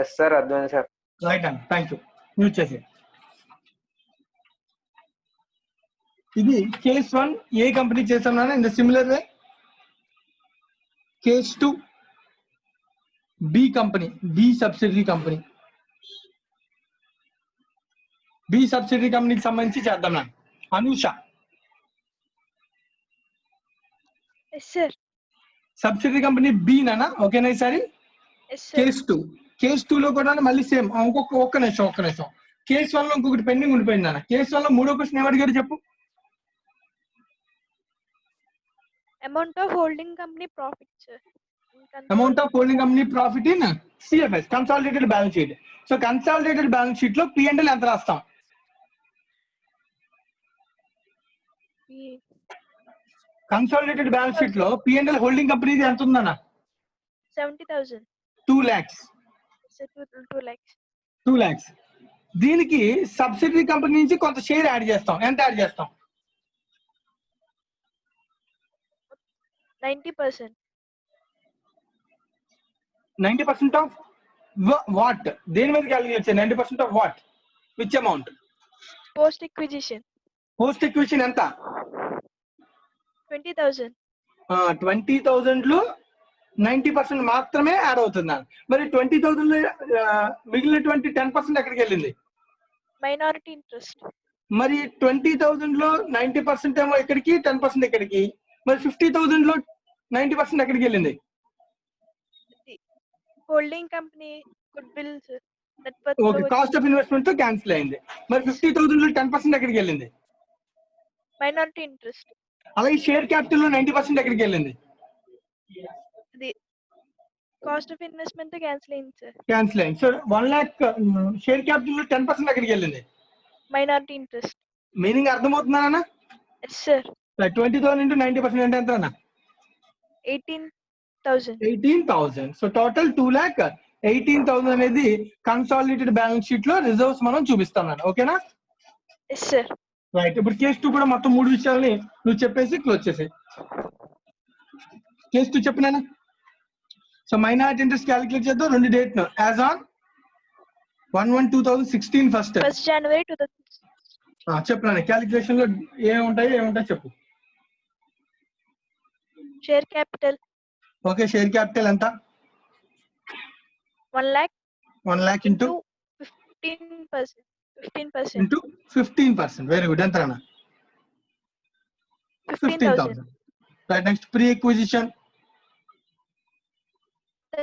ఎస్ సార్, అర్థమైంది సార్. రైట్ అండి. Thank you. యూజ్ చేసి ఇది కేస్ 1 ఏ కంపెనీ చేస్తున్నాను. In the similar way case 2 B company, B subsidiary company. B subsidiary కంపెనీకి సంబంధించి చేద్దాం. నా అనూష సబ్సిడరీ కంపెనీ బి నానా, ఓకేనా? ఈసారి కేస్ 2 లో కూడా మళ్ళీ సేమ్. ఒక్క నిమిషం. కేస్ 1 లో ఇంకొకటి పెండింగ్ ఉండిపోయింది నాన్న. కేస్ 1 లో 3వ క్వశ్చన్ ఏమడి గారు చెప్పు. Amount of holding company profit, sir. Amount of holding company profit in CFS, consolidated balance sheet. So consolidated balance sheet లో P&L ఎంత రాస్తాం? కన్సాలిడేటెడ్ బ్యాలెన్స్ షీట్ లో P&L హోల్డింగ్ కంపెనీ ఎంత ఉందన్న? 70,000. 2 lakhs. 2 lakhs. దీనికి సబ్సిడరీ కంపెనీ నుంచి కొంత share add చేస్తాం. ఎంత యాడ్ చేస్తాం? 90%. 90% ఆఫ్ వాట్? దేని మీద క్యాలిక్యులేట్ చేయాలి? 90% of what? Which amount? Post acquisition. Post acquisition ఎంత? 20,000. 20,000 లో 90% మాత్రమే యాడ్ అవుతుంది. మరి 20,000 లో మిగిలినటువంటి 10% ఎక్కడికి వెళ్ళింది? Minority interest. మరి 20,000 లో 90% ఏమో ఎక్కడికి, 10% ఎక్కడికి? మరి 50,000 లో 90% ఎక్కడికి వెళ్ళింది? Holding company goodwill, sir. Okay, cost of investment తో క్యాన్సిల్ అయింది. మరి 50,000 లో 10% ఎక్కడికి వెళ్ళింది? Minority interest. అలాగే షేర్ క్యాపిటల్ లో 90% ఎక్కడికి వెళ్ళింది? The cost of investment తో క్యాన్సిల్ అయింది సార్. క్యాన్సిల్ అయింది. సో 1 lakh షేర్ క్యాపిటల్ లో 10% ఎక్కడికి వెళ్ళింది? Minority interest. మీనింగ్ అర్థమవుతుందా? Yes sir. 20,000 into 90% అంటే ఎంత అన్న? 18,000. 18,000. సో టోటల్ 2,18,000 అనేది కన్సాలిడేటెడ్ బ్యాలెన్స్ షీట్ లో రిజర్వ్స్ మనం చూపిస్తాం. ఓకేనా? Yes sir. రైట్. ఇప్పుడు కేస్ 2 కూడా మొత్తం 3 విషయాలని నువ్వు చెప్పేసి క్లోజ్ చేసేయి. కేస్ 2 చెప్పినా. సో మైనారిటీ ఇంట్రెస్ట్ క్యాలిక్యులేట్ చేద్దాం. 2 date as on 1/1/2016 first. 1st January 2016. చెప్పినా క్యాలిక్యులేషన్ లో ఏముంటాయి చెప్పు. Share capital. Okay, share capital ఎంత? 1 lakh. 1 lakh into 15%. 15%. into 15%. Very good. ఎంత అన్న? 15,000. Right. Next pre acquisition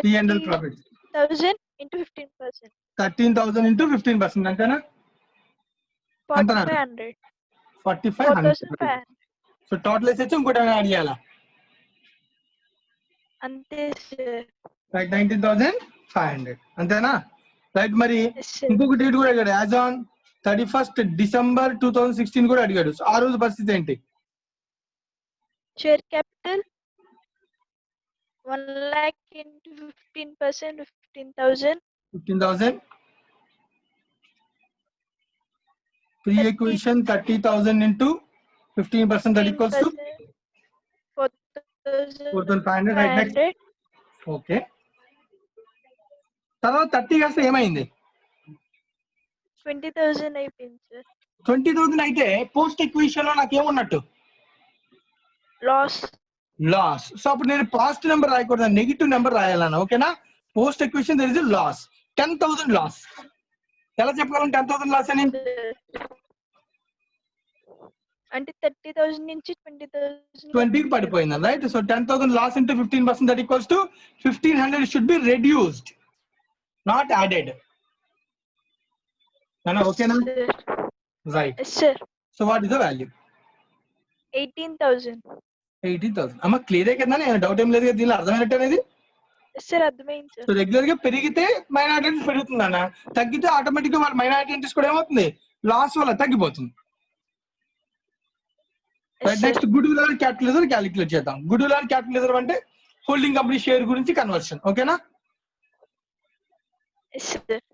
P&L profit 30,000 into 15%. 13,000 into 15%. అంతేనా? 4,500. 4,500. 4,500. సో టోటల్ వేసేసి ఇంకోటి యాడ్ చేయాలా? అంతే సార్. రైట్. 19,500. అంతేనా? రైట్. మరి ఎస్ సార్. ఇంకొక డేట్ కూడా అడిగాడు. యాజ్ ఆన్ 31st December 2016 కూడా అడిగాడు. ఆ రోజు పరిస్థితి ఏంటి? Share capital 1 lakh into 15%. 15,000. 15,000. Pre acquisition 30,000 into 15%. That equals to 4,500. Right. Next. 4,500. Okay. తర్వాత 30 కాస్త ఏమైంది? 20,000 అయిపోయింది సార్. 20,000 అయితే పోస్ట్ ఎక్విజిషన్ లో నాకు ఏమున్నట్టు? లాస్. సో అప్పుడు నేను పాజిటివ్ నెంబర్ రాయకూడదు, నెగిటివ్ నెంబర్ రాయాలన్నా. ఓకేనా? Post acquisition there is loss. 10,000 loss. ఎలా చెప్పగలను 10,000 లాస్ అని? అంటే 30,000 నుంచి 20,000 20 కి పడిపోయింది. Right. So 10,000 loss into 15%. That equals to 1,500 should be reduced, not added. ఓకేనా? Right. Yes sir. So what is the value? 18,000. 80,000. అమ్మ క్లియర్ కదా? నేను డౌట్ ఏం లేదు కదా దీనిలో, అర్థమైనట్టు అనేది. ఎస్ సార్, అర్థమైంది సార్. సో రెగ్యులర్ గా పెరిగితే మైనారిటీ ఇంట్రెస్ట్ పెరుగుతుంది అన్న, తగ్గితే ఆటోమేటిక్ గా వాళ్ళ మైనారిటీ ఇంట్రెస్ట్ కూడా ఏమవుతుంది? లాస్ వల్ల తగ్గిపోతుంది. Next goodwill and capital reserve calculate చేద్దాం. Goodwill and capital reserve అంటే హోల్డింగ్ కంపెనీ షేర్ గురించి కన్వర్షన్. ఓకేనా? Yes sir.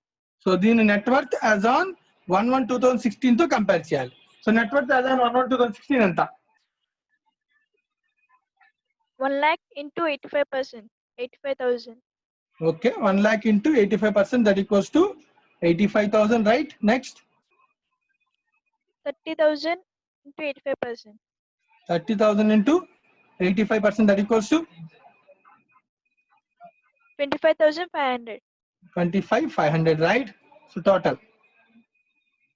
సో దీని నెట్వర్త్ యాజ్ ఆన్ 1/1/2016 తో కంపేర్ చేయాలి. సో నెట్వర్త్ యాజ్ ఆన్ 1/1/2016 ఎంత? 1 lakh into 85%. 85,000. Okay. 1 lakh into 85%. That equals to 85,000. Right. Next. 30,000 into 85%. 30,000 into 85%. That equals to 25,500. 25,500. Right. So total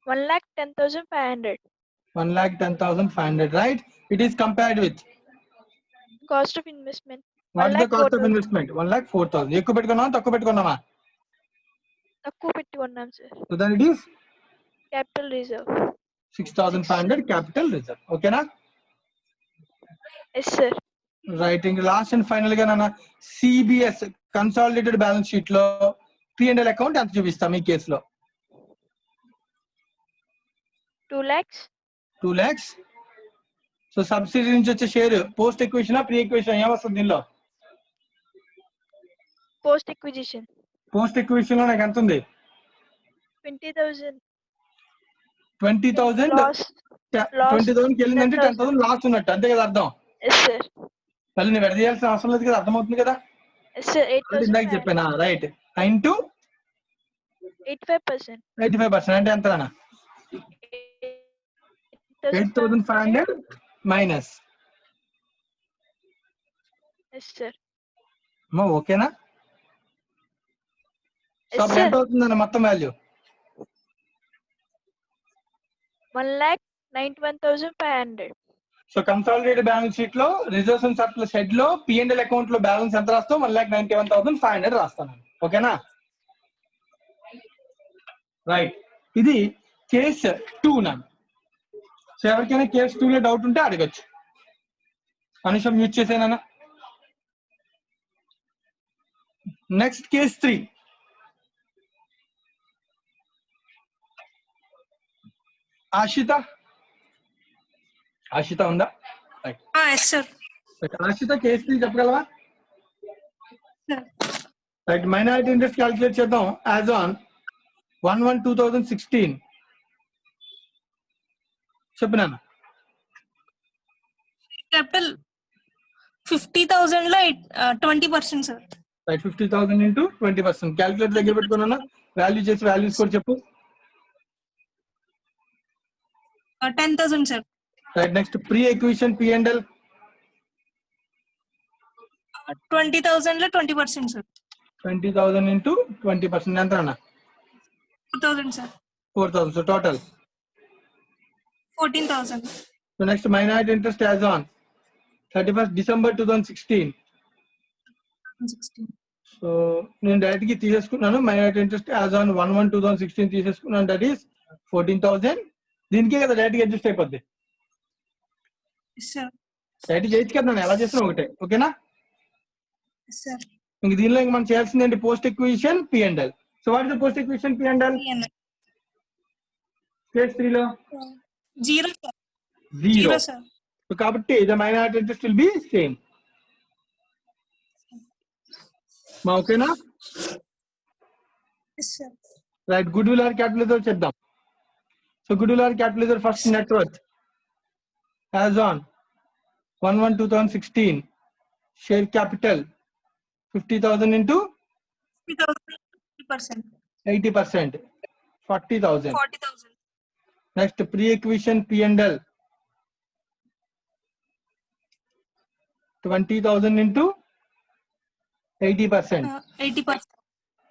1,10,500. 1,10,500. Right. It is compared with Cost of investment. what is the cost of 1,04,000. investment? 1,04,000. ఎక్కువ పెట్టుకున్నావా తక్కువ పెట్టుకున్నావా? తక్కువ పెట్టి కొన్నాం sir. So then it is capital reserve 6,500 capital reserve. ఓకేనా? Yes sir. Right. ఇంక last and final గా నాన్న సిబిఎస్ కన్సాలిడేటెడ్ బ్యాలెన్స్ షీట్ లో P&L అకౌంట్ ఎంత చూపిస్తాం ఈ కేసులో? 2 lakhs. 2 lakhs. సో సబ్సిడీ నుంచి వచ్చే share post acquisition pre acquisition ఏమొస్తుంది దీనిలో? Post acquisition. పోస్ట్ ఎక్విజిషన్ లో నాకు ఎంత ఉంది? 20,000. 20,000. లాస్. 20,000 కి వెళ్ళిందంటే 10,000 లాస్ ఉన్నట్టు, అంతే కదా అర్థం? Yes sir. మళ్ళీ నేను విడదీయాల్సిన అవసరం లేదు కదా, అర్థమవుతుంది కదా? Yes sir. ఇందాక చెప్పానా? రైట్. ఇంటూ 85%. 85% అంటే ఎంత అన్న? 8,500 మైనస్. Yes sir. ఓకేనా? సో అప్పుడు ఎంత అవుతుందన్న మొత్తం value? 1,91,500. So consolidated balance sheet లో రిజర్వ్స్ అండ్ సర్ప్లస్ హెడ్ లో P&L అకౌంట్ లో బ్యాలెన్స్ ఎంత రాస్తాం? 1,91,500 రాస్తాను. ఓకేనా? రైట్. ఇది కేస్ 2 నన్ను. సో ఎవరికైనా కేస్ 2 లో డౌట్ ఉంటే అడగచ్చు. కనీసం యూజ్ చేసేనా? Next case 3. Ashita ఉందా? Right. Yes, sir. Ashita case 3 చెప్పగలవా? Sir. Right. Minority interest calculate చేద్దాం as on 1/1/2016. చెప్పినా Capital 50,000 లో 20%, sir. Right 50,000 into 20%. క్యాలిక్యులేటర్ దగ్గర పెట్టుకున్నా వాల్యూ చేసి వాల్యూస్ కూడా చెప్పు. 10,000, sir. Right next pre acquisition P&L 20,000 లో 20%, sir. 20,000 into 20% ఎంత అన్న? 4,000, sir. 4,000. So total 14,000. So next minority interest as on 31st December 2016. 16. So నేను డైరెక్ట్ గా తీసేసుకున్నాను. మైనారిటీ ఇంట్రెస్ట్ యాజ్ ఆన్ 1/1/2016 తీసేసుకున్నాను. That is 14,000. దీనికే కదా డైరెక్ట్ గా అడ్జస్ట్ అయిపోద్ది. Yes, sir. డైరెక్ట్ చేయొచ్చు కదా, నేను ఎలా చేసినా ఒకటే. ఓకేనా? Yes, sir. ఇంక దీనిలో ఇంక మనం చేయాల్సింది ఏంటి? Post acquisition P&L. So what is the post acquisition P&L? Case 3 లో 0, sir. 0. sir. సో కాబట్టి the minority interest will be same. మా ఓకేనా? Yes, sir. Right. Goodwill or capital reserve చేద్దాం. So goodwill or capital reserve first net worth as on 1/1/2016. Share capital 50,000 into 50,000, 80%, 40,000. 40,000. Next pre-acquisition P&L 20,000 into 80%, 80%.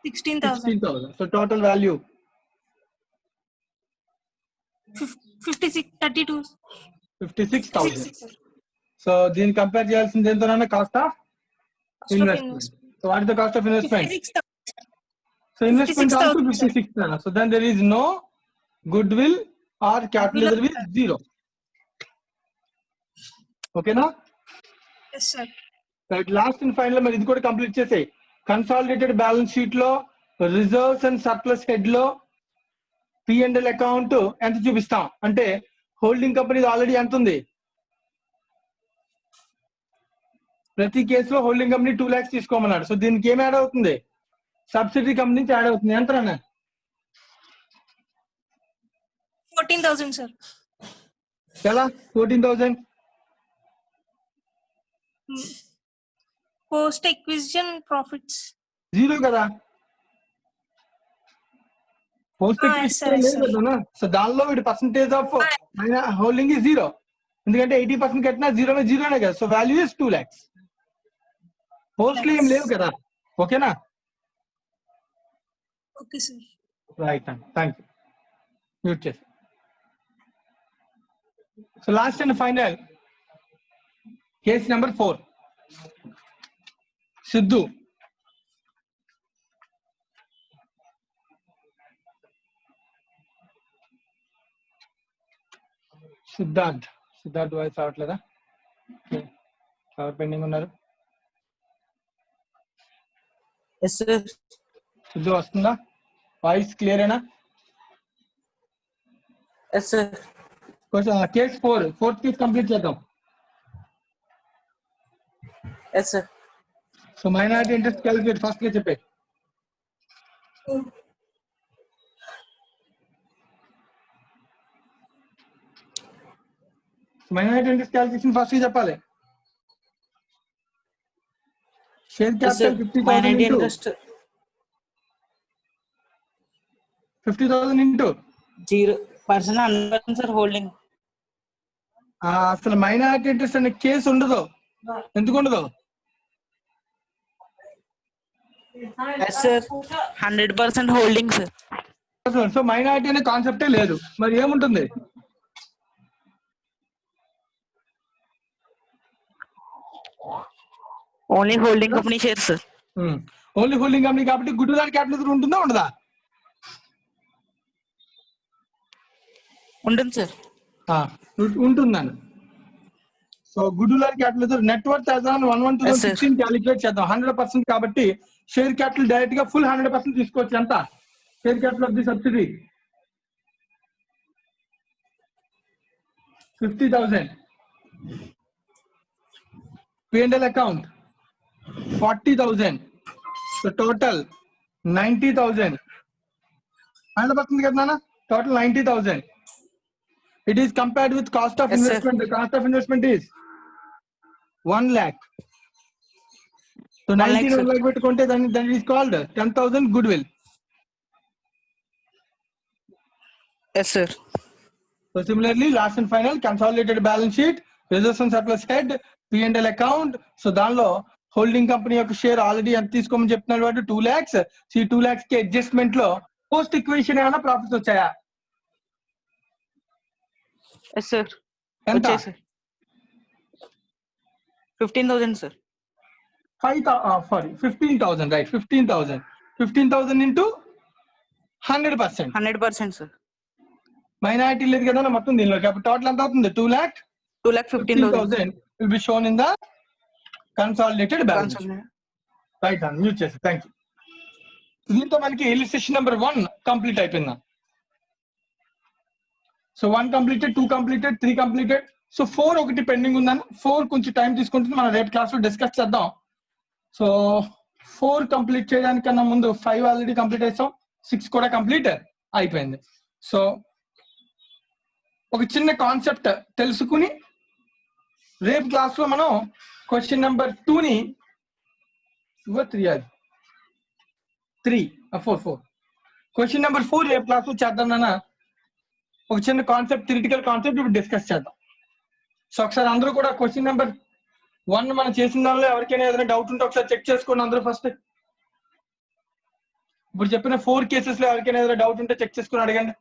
16,000. 16,000. So total value 56, 32. 56,000. 56, sir. So దీన్ని compare చేయాల్సింది ఎంతనన్నా cost of Cost of investment. So what is the cost of investment? 56,000. So investment also 56,000. 56. So then there is no goodwill or capitalism is 0. Okay na? Yes, sir. Right. Last and final మరి ఇది కూడా complete చేసే. Consolidated balance sheet లో reserves and surplus head లో P&L account ఎంత చూపిస్తాం అంటే holding company already ఎంత ఉంది? ప్రతి కేసులో హోల్డింగ్ కంపెనీ 2 lakhs తీసుకోమన్నాడు. సో దీనికి ఏం యాడ్ అవుతుంది? సబ్సిడరీ కంపెనీ నుంచి యాడ్ అవుతుంది. ఎంత అన్న? 14,000, sir. ఎలా 14,000? Post acquisition profits. 0 కదా. పోస్ట్ yes, sir, yes, లేదు కదా. సో దానిలో వీటి పర్సంటేజ్ ఆఫ్ హోల్డింగ్ is 0. ఎందుకంటే 80% కట్టినా 0/0 కదా. So value is 2 lakhs. Post లో ఏం లేవు కదా. ఓకేనా? Okay, sir. రైట్ అండి. Thank you. మ్యూట్ చేసి. So last and final case number 4. Siddhu. Siddharth voice రావట్లేదా? ఎవరు పెండింగ్ ఉన్నారు? Yes, sir. సిద్ధు వస్తుందా? వాయిస్ క్లియరేనా? Yes, sir. Case 4th case complete చేద్దాం. Yes, sir. So minority interest calculate first గా చెప్పే. మైనారిటీ ఇంట్రెస్ట్ క్యాలిక్యులేషన్ ఫస్ట్ గా చెప్పాలి. Share Yes, sir. Capital 50,000 Minority into interest 50,000 into 0% 100%, sir. Holding. అసలు minority interest అనే case ఉండదు. ఎందుకు ఉండదు? Yes, sir. 100% holding, sir. So minority అనే కాన్సెప్టే లేదు. మరి ఏముంటుంది? Only holding company shares, sir. Only holding company కాబట్టి గుడ్ విల్ ఆర్ క్యాపిటలైజర్ ఉంటుందా ఉండదా? ఉంటుంది, సార్. ఉంటుందని. So goodwill or capital reserve net worth as on 1/1/2016 calculate చేద్దాం. 100% కాబట్టి షేర్ క్యాపిటల్ డైరెక్ట్ గా ఫుల్ 100% తీసుకోవచ్చు. ఎంత share capital of the subsidiary? 50,000. P&L account 40,000. So total 90,000. 100% కదా నాన్న? Total 90,000. It is compared with cost of Yes, sir. investment. The cost of investment is 1 lakh. So 1 lakh, 90 sir. 1 lakh పెట్టుకుంటే then it is called 10,000 goodwill. Yes, sir. So similarly, last and final consolidated balance sheet, reserves and surplus head, P&L account. So దానిలో holding company యొక్క share already ఎంత తీసుకోమని చెప్తున్నాడు వాడు 2 lakhs. So ఈ 2 lakhs కి adjustment లో పోస్ట్ ఈక్వేషన్ ఏమైనా ప్రాఫిట్స్ వచ్చాయా? Yes, sir. ఎంత? వచ్చాయి sir. 15,000 sir. 15,000, right? 15,000 into 100%. 100% sir. Minority లేదు కదా మొత్తం దీనిలోకి. అప్పుడు టోటల్ ఎంత అవుతుంది? 2,15,000. 2,15,000 will be shown in the consolidated balance sheet. Right అండి, మ్యూట్ చేసి థ్యాంక్ యూ. దీంతో మనకి ఇలిస్ట్రేషన్ నెంబర్ 1 కంప్లీట్ అయిపోయిందా? So 1 completed, 2 completed, 3 completed. So 4 ఒకటి పెండింగ్ ఉందని 4 కొంచెం టైం తీసుకుంటుంది, మనం రేపు క్లాస్ లో డిస్కస్ చేద్దాం. సో 4 కంప్లీట్ చేయడానికన్నా ముందు 5 ఆల్రెడీ కంప్లీట్ చేస్తాం, 6 కూడా కంప్లీట్ అయిపోయింది. సో ఒక చిన్న కాన్సెప్ట్ తెలుసుకుని రేపు క్లాస్ లో మనం క్వశ్చన్ నెంబర్ 2ని 4 క్వశ్చన్ నెంబర్ 4 రేపు క్లాస్ లో చేద్దాం నాన్న. ఒక చిన్న కాన్సెప్ట్, థియరిటికల్ కాన్సెప్ట్ ఇప్పుడు డిస్కస్ చేద్దాం. సో ఒకసారి అందరూ కూడా క్వశ్చన్ నెంబర్ 1 మనం చేసిన దానిలో ఎవరికైనా ఏదైనా డౌట్ ఉంటే ఒకసారి చెక్ చేసుకోండి అందరూ ఫస్ట్. ఇప్పుడు చెప్పిన 4 కేసెస్ లో ఎవరికైనా ఏదైనా డౌట్ ఉంటే చెక్ చేసుకుని అడగండి.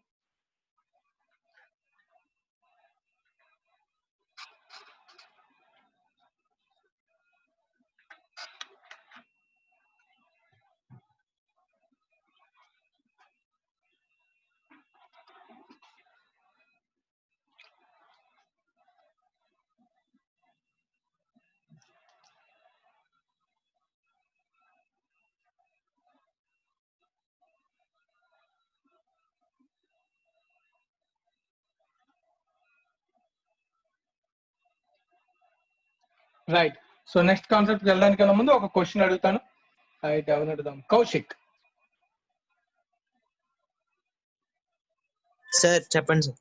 రైట్. సో నెక్స్ట్ కాన్సెప్ట్ వెళ్ళడానికన్నా ముందు ఒక క్వశ్చన్ అడుగుతాను. రైట్, ఎవరిని అడుగుదాం? కౌశిక్. సార్ చెప్పండి సార్.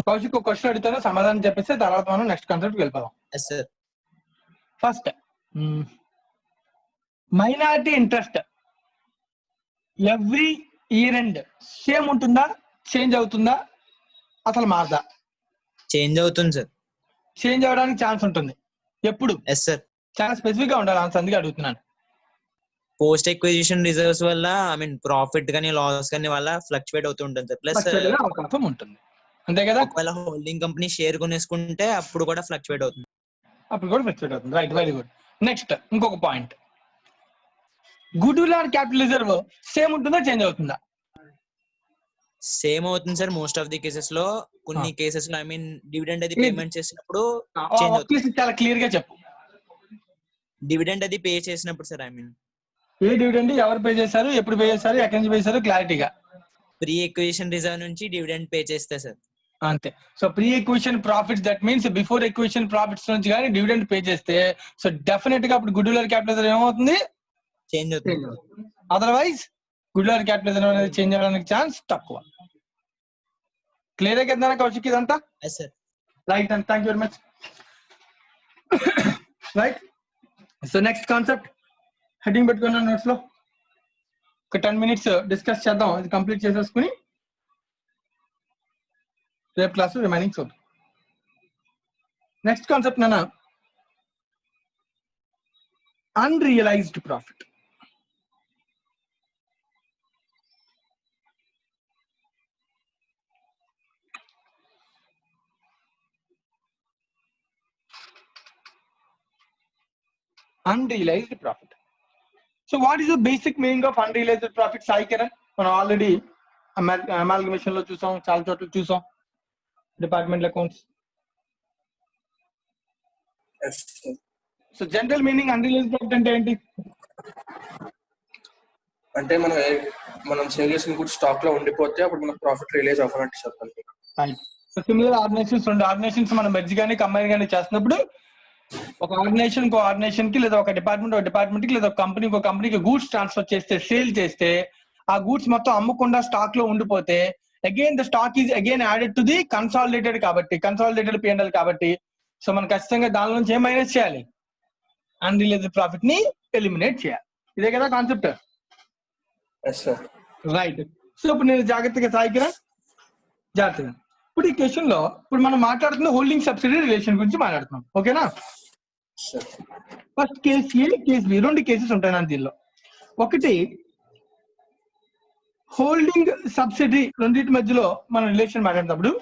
కౌశిక్ ఒక క్వశ్చన్ అడుగుతాను, సమాధానం చెప్పేస్తే తర్వాత మనం నెక్స్ట్ కాన్సెప్ట్ వెళ్ళిపోదాం. Yes sir. First, minority interest every year end same ఉంటుందా, చేంజ్ అవుతుందా, అసలు మారదా? చేంజ్ అవుతుంది సార్. చేంజ్ అవడానికి ఛాన్స్ ఉంటుంది. ఎప్పుడు? Yes sir. చాలా స్పెసిఫిక్ గా ఉండాలి ఆన్సర్, అందుకే అడుగుతున్నాను. పోస్ట్ ఎక్విజిషన్ రిజర్వ్స్ వల్ల ప్రాఫిట్ కానీ లాస్ కానీ వల్ల ఫ్లక్చువేట్ అవుతూ ఉంటుంది సార్. ప్లస్ అవకాశం ఉంటుంది, అంతే కదా? ఒకవేళ హోల్డింగ్ కంపెనీ షేర్ కొనేసుకుంటే అప్పుడు కూడా ఫ్లక్చువేట్ అవుతుంది. అప్పుడు కూడా ఫ్లక్చువేట్ అవుతుంది. Right, very good. నెక్స్ట్ ఇంకొక point, good will or capital reserve same ఉంటుందా, చేంజ్ అవుతుందా? సేమ్ అవుతుంది sir most of the cases లో. కొన్ని కేసెస్ లో డివిడెండ్ అది పేమెంట్ చేసినప్పుడు చేంజ్ అవుతుంది. చాలా క్లియర్ గా చెప్పు. డివిడెండ్ అది పే చేసినప్పుడు సార్ ఏ డివిడెండ్ ఎవరు పే చేశారు, ఎప్పుడు పే చేశారు, ఎక్కడి నుంచి పే చేశారు, క్లారిటీగా. ప్రీ ఎక్విజిషన్ రిజర్వ్ నుంచి డివిడెండ్ పే చేస్తే సార్ అంతే. So pre acquisition profits, that means before acquisition profits నుంచి కానీ డివిడెండ్ పే చేస్తే సో డెఫినెట్ గా అప్పుడు goodwill or capital reserve ఏమవుతుంది, చేంజ్ అవుతుంది. Otherwise goodwill or capital reserve అనేది చేంజ్ అవ్వడానికి ఛాన్స్ తక్కువ. క్లియర్ కదా కౌశిక్ ఇదంతా? Yes sir. Right and thank you very much. Right, so next concept heading పెట్టుకున్న నోట్స్ లో ఒక 10 minutes డిస్కస్ చేద్దాం. ఇది కంప్లీట్ చేసేసుకుని రేపు క్లాస్ రిమైనింగ్ చూద్దాం. నెక్స్ట్ కాన్సెప్ట్ నాన్న, unrealised profit. Unrealized profit. So what is the basic meaning of unrealized profit, Sai Kiran? మనం ఆల్రెడీ అమాల్గమేషన్ లో చూసాం, చాలా చోట్ల చూసాం, department accounts. So general meaning unrealised profit అంటే ఏంటి? అంటే మనం సేల్ చేసిన కూడా స్టాక్ లో ఉండిపోతే అప్పుడు మనకు ప్రాఫిట్ రిలీజ్ అవ్వనట్టు చెప్పండి. సిమిలర్ ఆర్గనైజేషన్స్, 2 ఆర్గనైజేషన్స్ మనం మెర్జ్ కానీ కంబైన్ కానీ చేస్తున్నప్పుడు ఒక ఆర్గనైజేషన్ ఇంకో ఆర్గనైజేషన్ కి లేదా ఒక డిపార్ట్మెంట్ కి లేదా ఒక కంపెనీకి గూడ్స్ ట్రాన్స్ఫర్ చేస్తే, సేల్ చేస్తే ఆ గూడ్స్ మొత్తం అమ్మకుండా స్టాక్ లో ఉండిపోతే again the stock is again added to the consolidated కాబట్టి, కన్సాలిడేటెడ్ P&L కాబట్టి, సో మనం ఖచ్చితంగా దాని నుంచి ఏం మైనస్ చేయాలి, అన్రిలైజ్డ్ ప్రాఫిట్ ని ఎలిమినేట్ చేయాలి. ఇదే కదా కాన్సెప్ట్. రైట్. సో ఇప్పుడు నేను జాగ్రత్తగా జాగ్రత్తగా ఇప్పుడు ఈ క్వశ్చన్ లో ఇప్పుడు మనం మాట్లాడుతున్న హోల్డింగ్ సబ్సిడీ రిలేషన్ గురించి మాట్లాడుతున్నాం. ఓకేనా? ఫస్ట్ కేస్ ఏ, కేస్ బి, 2 కేసెస్ ఉంటాయి నా దీనిలో. ఒకటి హోల్డింగ్ సబ్సిడీ, రెండింటి మధ్యలో మనం రిలేషన్ మాట్లాడినప్పుడు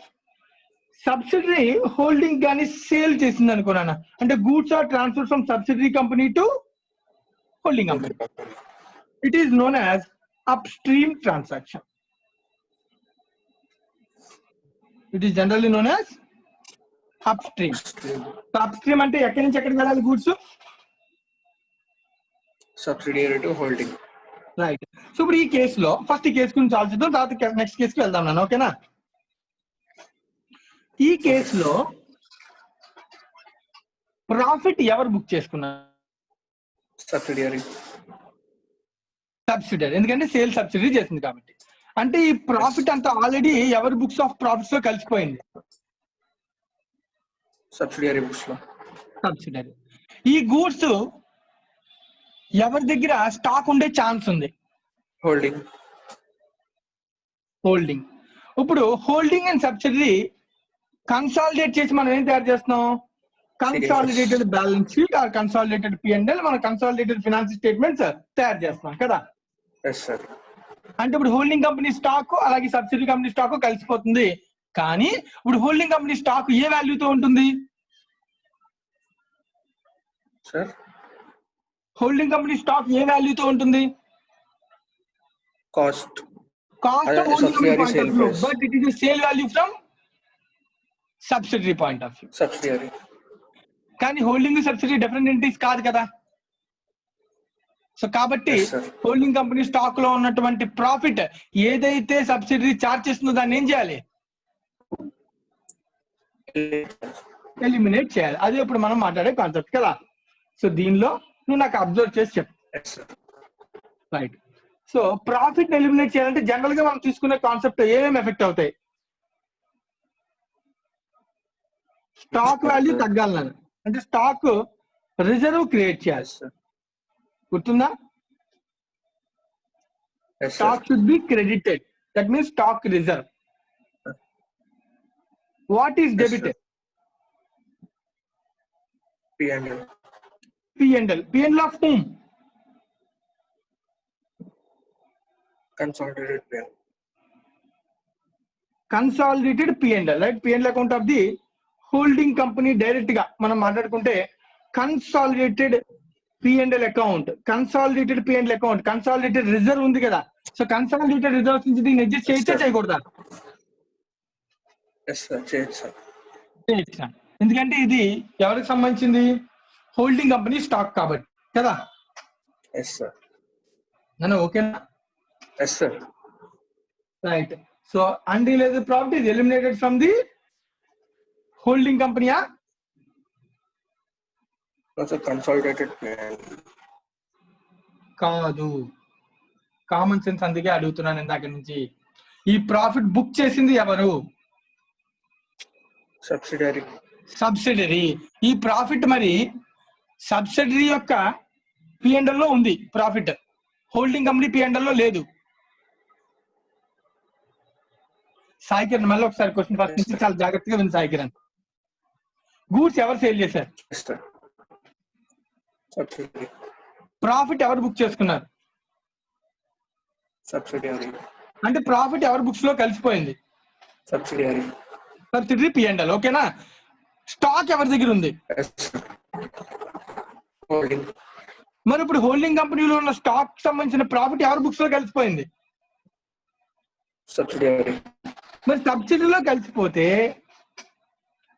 సబ్సిడరీ హోల్డింగ్ కానీ సేల్ చేసింది అనుకున్నాను, అంటే goods are transfer from subsidiary company to holding company. It is known as upstream transaction. It is generally known as upstream. Upstream అంటే ఎక్కడి నుంచి ఎక్కడికి వెళ్ళాలి goods? Subsidiary to holding. Right. So ఇప్పుడు ఈ కేసులో first ఈ case గురించి ఆలోచిద్దాం, తర్వాత నెక్స్ట్ కేసుకి వెళ్దాం నేను. ఓకేనా? ఈ కేసులో ప్రాఫిట్ ఎవరు బుక్ చేసుకున్నారు? సబ్సిడియరీ. ఎందుకంటే సేల్ సబ్సిడీ చేసింది కాబట్టి. అంటే ఈ ప్రాఫిట్ అంతా ఆల్రెడీ ఎవరి బుక్స్ ఆఫ్ ప్రాఫిట్స్ లో కలిసిపోయింది? సబ్సిడియరీ బుక్స్ లో. సబ్సిడరీ. ఈ గూడ్స్ ఎవరి దగ్గర స్టాక్ ఉండే ఛాన్స్ ఉంది? హోల్డింగ్. ఇప్పుడు హోల్డింగ్ అండ్ సబ్సిడరీ కన్సాలిడేట్ చేసి మనం ఏం తయారు చేస్తున్నాం? Consolidated balance sheet or consolidated P&L, మన కన్సాలిడేటెడ్ ఫినాన్స్ స్టేట్మెంట్స్ తయారు చేస్తున్నాం కదా. అంటే ఇప్పుడు హోల్డింగ్ కంపెనీ స్టాక్ అలాగే సబ్సిడరీ కంపెనీ స్టాక్ కలిసిపోతుంది. కానీ ఇప్పుడు హోల్డింగ్ కంపెనీ స్టాక్ ఏ వాల్యూతో ఉంటుంది? హోల్డింగ్ కంపెనీ స్టాక్ ఏ వాల్యూతో ఉంటుంది? Cost of holding company point of view, but it is a sale value from subsidiary point of view. Subsidiary. కానీ holding subsidiary different entities కాదు కదా. So కాబట్టి holding company stock లో ఉన్నటువంటి profit ఏదైతే subsidiary charge చేస్తుందో దాన్ని ఏం చేయాలి? ఎలిమినేట్ చేయాలి. అదే ఇప్పుడు మనం మాట్లాడే కాన్సెప్ట్ కదా. సో దీనిలో నువ్వు నాకు అబ్జర్వ్ చేసి చెప్పు. రైట్. సో ప్రాఫిట్ ఎలిమినేట్ చేయాలంటే జనరల్ గా మనం తీసుకునే కాన్సెప్ట్ ఏమేమి ఎఫెక్ట్ అవుతాయి? స్టాక్ వాల్యూ తగ్గాలని, అంటే స్టాక్ రిజర్వ్ క్రియేట్ చేయాలి. గుర్తుందా? Stock should be credited, that means stock reserve. What is debited? P&L of whom? Consolidated P&L, right? P&L account of the holding company direct గా మనం మాట్లాడుకుంటే consolidated P&L account, consolidated reserve ఉంది కదా. So consolidated reserves నుంచి దీన్ని adjust చేయొచ్చా చేయకూడదా? చేయొచ్చా. ఎందుకంటే ఇది ఎవరికి సంబంధించింది? హోల్డింగ్ కంపెనీ స్టాక్ కాబట్టి కదా. ఓకేనా? Right. So unrealised profit is eliminated from the holding కంపెనీయా? కన్సాలిడేటెడ్ కాదు. కామన్ సెన్స్ అందుకే అడుగుతున్నాను ఇందాక నుంచి. ఈ ప్రాఫిట్ బుక్ చేసింది ఎవరు? సబ్సిడరీ. ఈ ప్రాఫిట్ మరి సబ్సిడరీ యొక్క P&L లో ఉంది ప్రాఫిట్, హోల్డింగ్ కంపెనీ P&L లో లేదు. సాయి కిరణ్ మళ్ళీ ఒకసారి క్వశ్చన్ ఫస్ట్ నుంచి చాలా జాగ్రత్తగా విని. సాయి కిరణ్, గూడ్స్ ఎవరు సేల్ చేశారు? ప్రాఫిట్ ఎవరు బుక్ చేసుకున్నారు? అంటే ప్రాఫిట్ ఎవరి బుక్స్ లో కలిసిపోయింది? Subsidiary P&L. ఓకేనా? స్టాక్ ఎవరి దగ్గర ఉంది? మరి ఇప్పుడు హోల్డింగ్ కంపెనీలో ఉన్న స్టాక్ సంబంధించిన ప్రాఫిట్ ఎవరి బుక్స్ లో కలిసిపోయింది? మరి సబ్సిడీలో కలిసిపోతే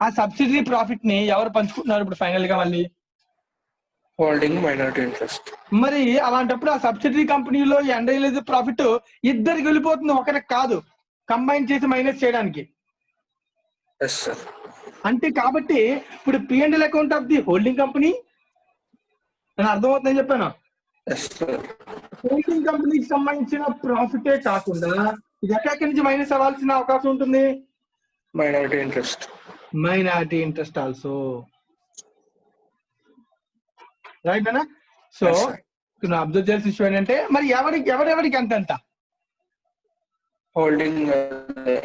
ఆ సబ్సిడీ ప్రాఫిట్ ని ఎవరు పంచుకుంటున్నారు ఇప్పుడు ఫైనల్ గా? మళ్ళీ హోల్డింగ్ మైనారిటీ ఇంట్రెస్ట్. మరి అలాంటప్పుడు ఆ సబ్సిడరీ కంపెనీలో అన్రియలైజ్ ప్రాఫిట్ ఇద్దరికి వెళ్ళిపోతుంది, ఒకరికి కాదు, కంబైన్ చేసి మైనస్ చేయడానికి. Yes sir. అంటే కాబట్టి ఇప్పుడు P&L account of the holding company అని అర్థమవుతుందని చెప్పాను. Yes sir. హోల్డింగ్ కంపెనీకి సంబంధించిన ప్రాఫిటే కాకుండా ఇది ఎక్కడి నుంచి మైనస్ అవ్వాల్సిన అవకాశం ఉంటుంది? Minority interest. Minority interest also, right అన్నా? So Yes, sir. నువ్వు అబ్జర్వ్ చేయాల్సిన విషయం ఏంటంటే మరి ఎవరెవరికి ఎంత హోల్డింగ్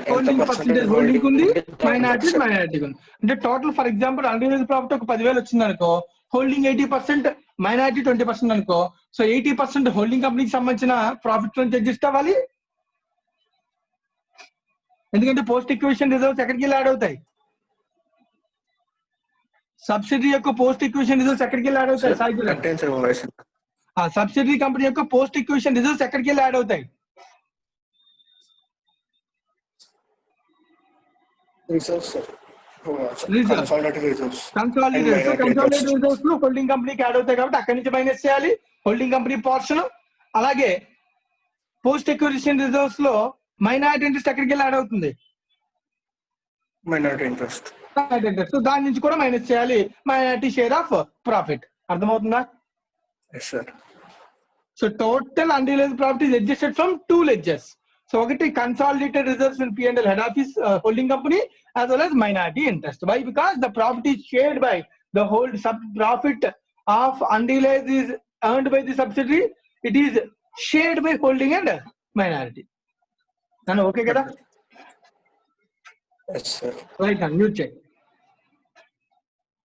హోల్డింగ్ పర్సెంటేజ్ హోల్డింగ్ ఉంది, మైనారిటీ ఉంది. అంటే total for example unrealise profit ఒక 10,000 వచ్చింది అనుకో, హోల్డింగ్ 80%, మైనారిటీ 20% అనుకో. సో 80% హోల్డింగ్ కంపెనీకి సంబంధించిన ప్రాఫిట్ నుంచి అడ్జస్ట్ అవ్వాలి, ఎందుకంటే పోస్ట్ ఈక్వేషన్ రిజర్వ్స్ ఎక్కడికి వెళ్ళి యాడ్ అవుతాయి? సబ్సిడరీ యొక్క పోస్ట్ ఈక్వేషన్ రిజర్వ్స్ ఎక్కడికి వెళ్ళి యాడ్ అవుతాయి? సబ్సిడరీ కంపెనీ యొక్క పోస్ట్ ఈక్వేషన్ రిజర్వ్స్ ఎక్కడికి వెళ్ళి యాడ్ అవుతాయి? కన్సాలిడేటెడ్ రిజర్వ్స్ లో హోల్డింగ్ కంపెనీకి యాడ్ అవుతాయి కాబట్టి అక్కడి నుంచి మైనస్ చేయాలి హోల్డింగ్ కంపెనీ పోర్షన్. అలాగే పోస్ట్ ఎక్విజిషన్ రిజర్వ్స్ లో మైనారిటీ ఇంట్రెస్ట్ ఎక్కడికి వెళ్ళి యాడ్ అవుతుంది? Minority interest. సో దాని నుంచి కూడా మైనస్ చేయాలి మైనారిటీ షేర్ ఆఫ్ ప్రాఫిట్. అర్థమవుతుందా? Yes sir. So total unrealised profit is adjusted from 2 ledgers. So ఒకటి consolidated reserves in P&L head office holding company as well as minority interest. Why? Because the profit is shared by the whole profit of unrealized is earned by the subsidiary. It is shared by holding and minority. Nanu okay kada? Yes sir. Right hand mute check.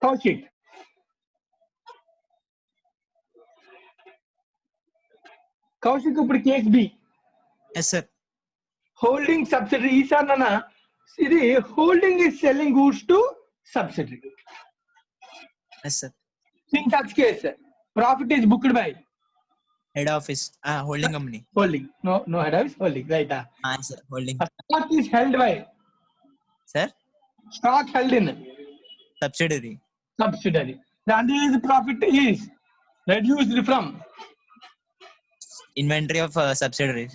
Kaushik. Kaushik ఇప్పుడు case B. Yes sir. Holding subsidiary ఈసారి నాన్న ఇది holding is selling goods to subsidiary. Yes sir. In such case profit is booked by Head office. Holding company. holding. No head office, holding, right? Sir. Holding. Stock is held by Sir. stock held in Subsidiary. The unrealized profit is reduced from Inventory of subsidiaries.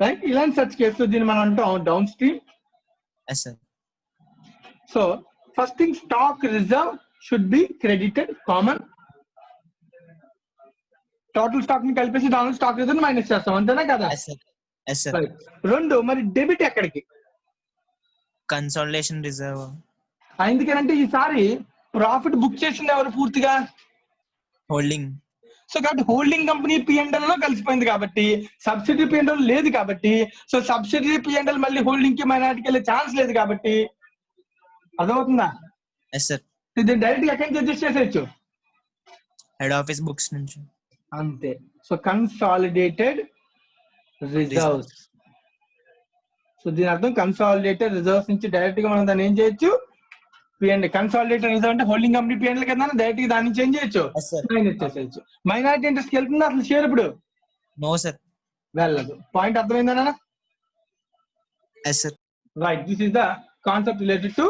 right. In such case దీన్ని మనం అంటాం downstream. Yes sir. So first thing, stock reserve should be credited common. Total stock ని కలిపేసి దానిలో stock reserve minus చేస్తాం, అంతేనా కదా? Yes sir. Yes sir. Right. రెండు మరి డెబిట్ ఎక్కడికి? Consolidation reserve. ఎందుకంటే ఈసారి ప్రాఫిట్ బుక్ చేసింది ఎవరు పూర్తిగా? Holding. సో కాబట్టి హోల్డింగ్ కంపెనీ P&L లో కలిసిపోయింది కాబట్టి సబ్సిడరీ P&L లేదు కాబట్టి, సో సబ్సిడరీ P&L మళ్ళీ హోల్డింగ్ కి మైనారిటీకి వెళ్ళే ఛాన్స్ లేదు కాబట్టి. అర్థమవుతుందా? Yes sir. దీన్ని డైరెక్ట్ ఎక్కడి నుంచి అడ్జస్ట్ చేసేయచ్చు? Head office books నుంచి. అంతే. So consolidated reserves. సో దీని అర్థం కన్సాలిడేటెడ్ రిజర్వ్స్ నుంచి డైరెక్ట్ గా మనం దాన్ని ఏం చేయొచ్చు? P&L కన్సాలిడేటెడ్ రిజర్వ్ అంటే హోల్డింగ్ కంపెనీ P&L కదా, డైరెక్ట్ గా దాని నుంచి ఏం చేయొచ్చు? Yes sir. మైనస్ చేసేయచ్చు. మైనారిటీ ఇంట్రెస్ట్ వెళ్తుందా అసలు షేర్ ఇప్పుడు? No sir. వెళ్ళదు. పాయింట్ అర్థమైందా? Yes sir. Right. This is the concept related to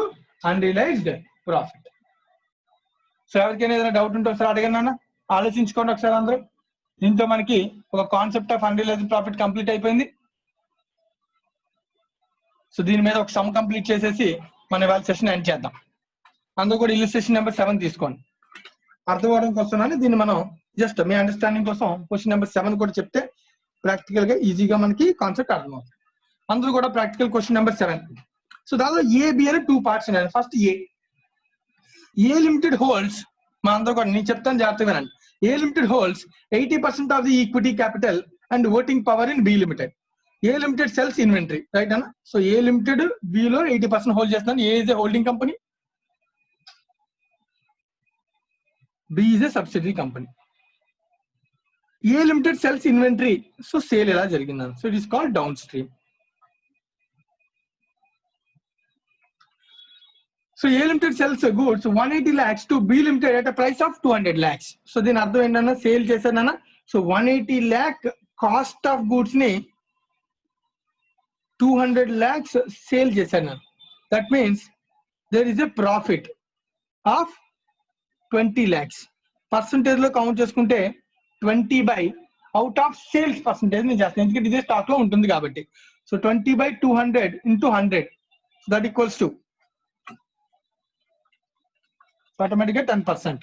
unrealized profit. So ఎవరికైనా ఏదైనా డౌట్ ఉంటే ఒకసారి అడగండి నాన్న, ఆలోచించుకోండి ఒకసారి అందరూ. దీంతో మనకి ఒక concept of unrealised profit complete అయిపోయింది. సో దీని మీద ఒక సమ్ కంప్లీట్ చేసేసి మనం ఇవాళ సెషన్ ఎండ్ చేద్దాం. అందరూ కూడా ఇల్లుస్ట్రేషన్ నెంబర్ 7 తీసుకోండి. అర్థం అవడం కోసం దీన్ని మనం జస్ట్ మీ అండర్స్టాండింగ్ కోసం క్వశ్చన్ నెంబర్ 7 కూడా చెప్తే ప్రాక్టికల్ గా ఈజీగా మనకి కాన్సెప్ట్ అర్థమవుతుంది. అందరూ కూడా ప్రాక్టికల్ క్వశ్చన్ నెంబర్ 7. సో దానిలో AB అని 2 parts ఉన్నాయి. ఫస్ట్ ఏ లిమిటెడ్ హోల్డ్స్, మా అందరూ కూడా నేను చెప్తాను జాగ్రత్తగా వినండి. A limited holds 80% of the equity capital and voting power in B limited. A limited sells inventory, right అన్న? సో ఏ లిమిటెడ్ బి లో 80% హోల్డ్ చేస్తున్నాను. A is a holding company, B is a subsidiary company. A limited sells inventory, so sale ఎలా జరిగిందని, so it is called down stream. So A limited sells goods 180 lakhs to B Limited at a price of 200 lakhs. So దీని అర్థం ఏంటన్నా, sale చేశానన్నా. So 180 lakh cost of goods ని 200 lakhs sale చేశాను. That means there is a profit of 20 lakhs. Percentage లో count చేసుకుంటే 20 by out of sales percentage నేను చేస్తాను, ఎందుకంటే ఇదే స్టాక్ లో ఉంటుంది కాబట్టి. So 20/200 into 100, that equals to ఆటోమేటిక్గా 10%.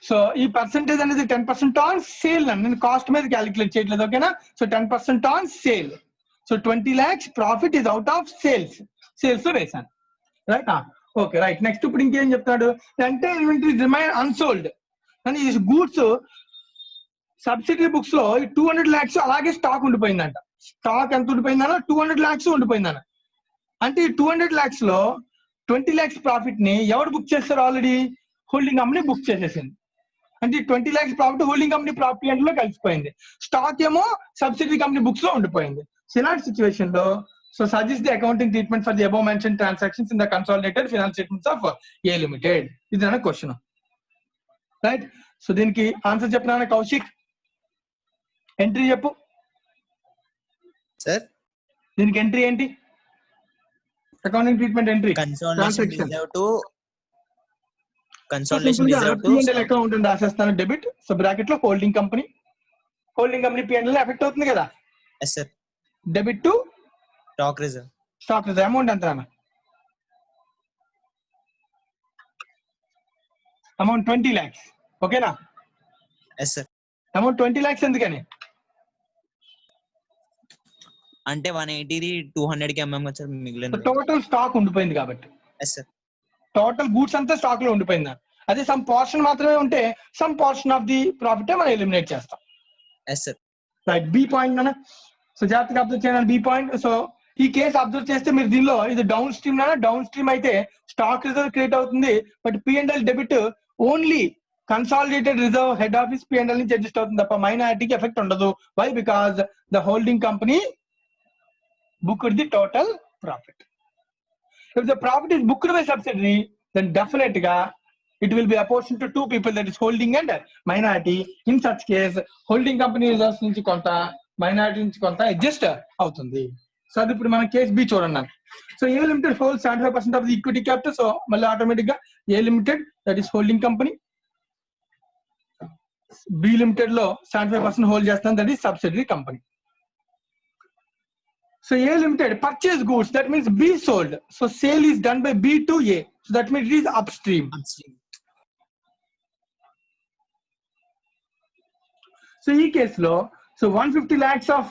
సో ఈ పర్సెంటేజ్ అనేది 10% ఆన్ సేల్ అని నేను కాస్ట్ మీద క్యాలిక్యులేట్ చేయట్లేదు, ఓకేనా. So 10% on sale. So 20 lakhs profit is out of sales లో వేసాను, రైట్. Okay, right. నెక్స్ట్ ఇప్పుడు ఇంకేం చెప్తాడు, అంటే ఇన్వెంటరీ రిమైన్ అన్సోల్డ్ అని. ఈ గూడ్స్ సబ్సిడరీ బుక్స్ లో 200 lakhs అలాగే స్టాక్ ఉండిపోయిందంట. స్టాక్ ఎంత ఉండిపోయిందన్న 200 lakhs ఉండిపోయిందన్న. అంటే ఈ 200 lakhs లో 20 lakhs ప్రాఫిట్ ని ఎవరు బుక్ చేస్తారు, ఆల్రెడీ హోల్డింగ్ కంపెనీ బుక్ చేసేసింది. అంటే 20 lakhs profit holding company profit లో కలిసిపోయింది, స్టాక్ ఏమో సబ్సిడరీ కంపెనీ బుక్స్ లో ఉండిపోయింది. సో ఇలాంటి సిచ్యువేషన్ లో so suggest the accounting treatment for the above mention transactions in the consolidated finance statements of A limited. ఇది నా క్వశ్చన్, రైట్. సో దీనికి ఆన్సర్ చెప్పినా కౌశిక్, ఎంట్రీ చెప్పు సార్. దీనికి ఎంట్రీ ఏంటి, accounting treatment entry consolidation reserve to P&L account అని రాసేస్తాను, debit. So bracket లో హోల్డింగ్ కంపెనీ P&L ఎఫెక్ట్ అవుతుంది కదా. Yes sir. Debit to stock reserve amount ఎంత అన్న, అమౌంట్ 20 lakhs, ఓకేనా. Yes sir. అమౌంట్ 20 lakhs ఎందుకని, అంటే 180 200 కి అమ్మాం కదా సార్, మిగిలిన టోటల్ స్టాక్ ఉండిపోయింది కాబట్టి. Yes sir. టోటల్ గూడ్స్ అంతా స్టాక్ లో ఉండిపోయింది. అదే సమ్ పోర్షన్ మాత్రమే ఉంటే some portion of the profit మనం ఎలిమినేట్ చేస్తాం. Yes sir. Right, B point అన్న. సో జాగ్రత్తగా అబ్జర్వ్ చేయాలి బి పాయింట్. సో ఈ కేసు అబ్జర్వ్ చేస్తే మీరు దీనిలో ఇది డౌన్ స్ట్రీమ్ డౌన్ స్ట్రీమ్ అయితే స్టాక్ రిజర్వ్ క్రియేట్ అవుతుంది, but P&L debit only consolidated reserve head office P&L నుంచి అడ్జస్ట్ అవుతుంది తప్ప మైనారిటీకి ఎఫెక్ట్ ఉండదు. Why? Because the holding company booked the total profit. If the profit is booked by subsidiary, then definitely it will be apportioned to two people, that is holding and minority. In such case, holding company reserves nunchi konta, minority nunchi konta adjust avutundi. So adu ippudu mana case B chodandi. So A Limited holds 75% of the equity capital. So malli automatic ga A Limited, that is holding company, B Limited lo 75% hold chestam, that is subsidiary company. So A Limited purchase goods, that means B sold. So sale is done by B to A. So that means it is upstream. So ఈ case లో so 150 lakhs of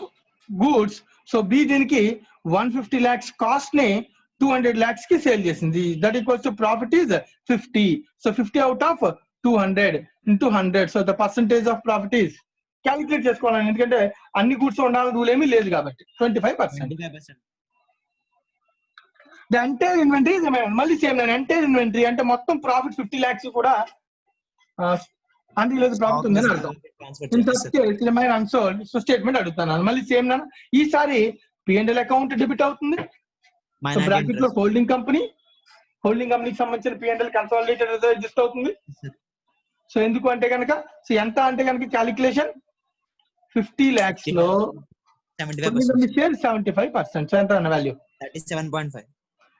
goods. So B దీనికి 150 lakhs cost ని 200 lakhs కి sale చేసింది. That equals to profit is 50. So 50 out of 200 into 100. So the percentage of profit is calculate చేసుకోవాలని, ఎందుకంటే అన్ని goods ఉండాలని రూల్ ఏమీ లేదు కాబట్టి 25%. ద ఎంటైర్ ఇన్వెంటరీ మళ్ళీ సేమ్ ఎంటైర్ ఇన్వెంటరీ అంటే మొత్తం ప్రాఫిట్ 50 lakhs కూడా అందులో ప్రాఫిట్ ఉందని అర్థం. అన్సోల్డ్ సో స్టేట్మెంట్ అడుగుతున్నాను మళ్ళీ సేమ్ నా. ఈసారి P&L అకౌంట్ డెబిట్ అవుతుంది, బ్రాకెట్ లో హోల్డింగ్ కంపెనీకి సంబంధించిన P&L కన్సాలిడేటెడ్ రిజర్వ్ అడ్జస్ట్ అవుతుంది. సో ఎందుకు అంటే కనుక సో ఎంత అంటే కనుక క్యాలిక్యులేషన్ 50 lakhs లో 75%. సో ఎంత అన్న value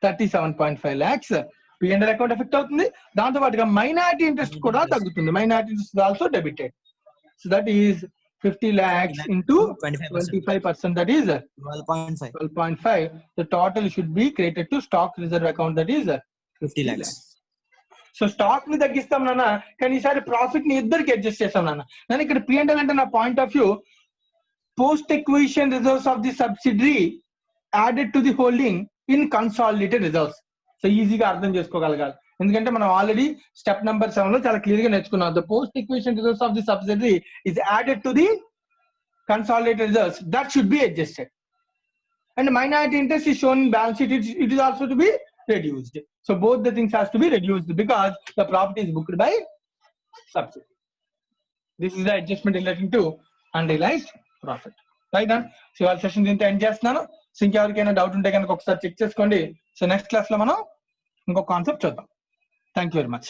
37.5 lakhs P&L account effect అవుతుంది. దాంతో పాటుగా మైనారిటీ ఇంట్రెస్ట్ కూడా తగ్గుతుంది. Minority interest also debited. So that is 50 lakhs into 25%, that is 12.5. The total should be created to stock reserve account, that is 50 lakhs. So stock ని తగ్గిస్తాం నాన్న, కానీ ఈసారి ప్రాఫిట్ ని ఇద్దరికి అడ్జస్ట్ చేస్తాం నాన్న. నేను ఇక్కడ P&L అంటే నా point of view post acquisition reserves of the subsidiary added to the holding in consolidated reserves. So ఈజీగా అర్థం చేసుకోగలగాలి, ఎందుకంటే మనం ఆల్రెడీ స్టెప్ నెంబర్ 7 లో చాలా క్లియర్ గా నేర్చుకున్నాం. The post acquisition reserves of the subsidiary is added to the consolidated reserves, that should be adjusted. And minority interest is shown in balance sheet, it is also to be reduced. So both the things has to be reduced because the profit is booked by subsidiary. This is the adjustment relating to unrealized profit. Right now, so all session దీంతో end చేస్తున్నాను. So ఇంకెవరికైనా doubt ఉంటే కనుక ఒకసారి check చేసుకోండి. So next class లో మనం ఇంకో కాన్సెప్ట్ చూద్దాం. Thank you very much.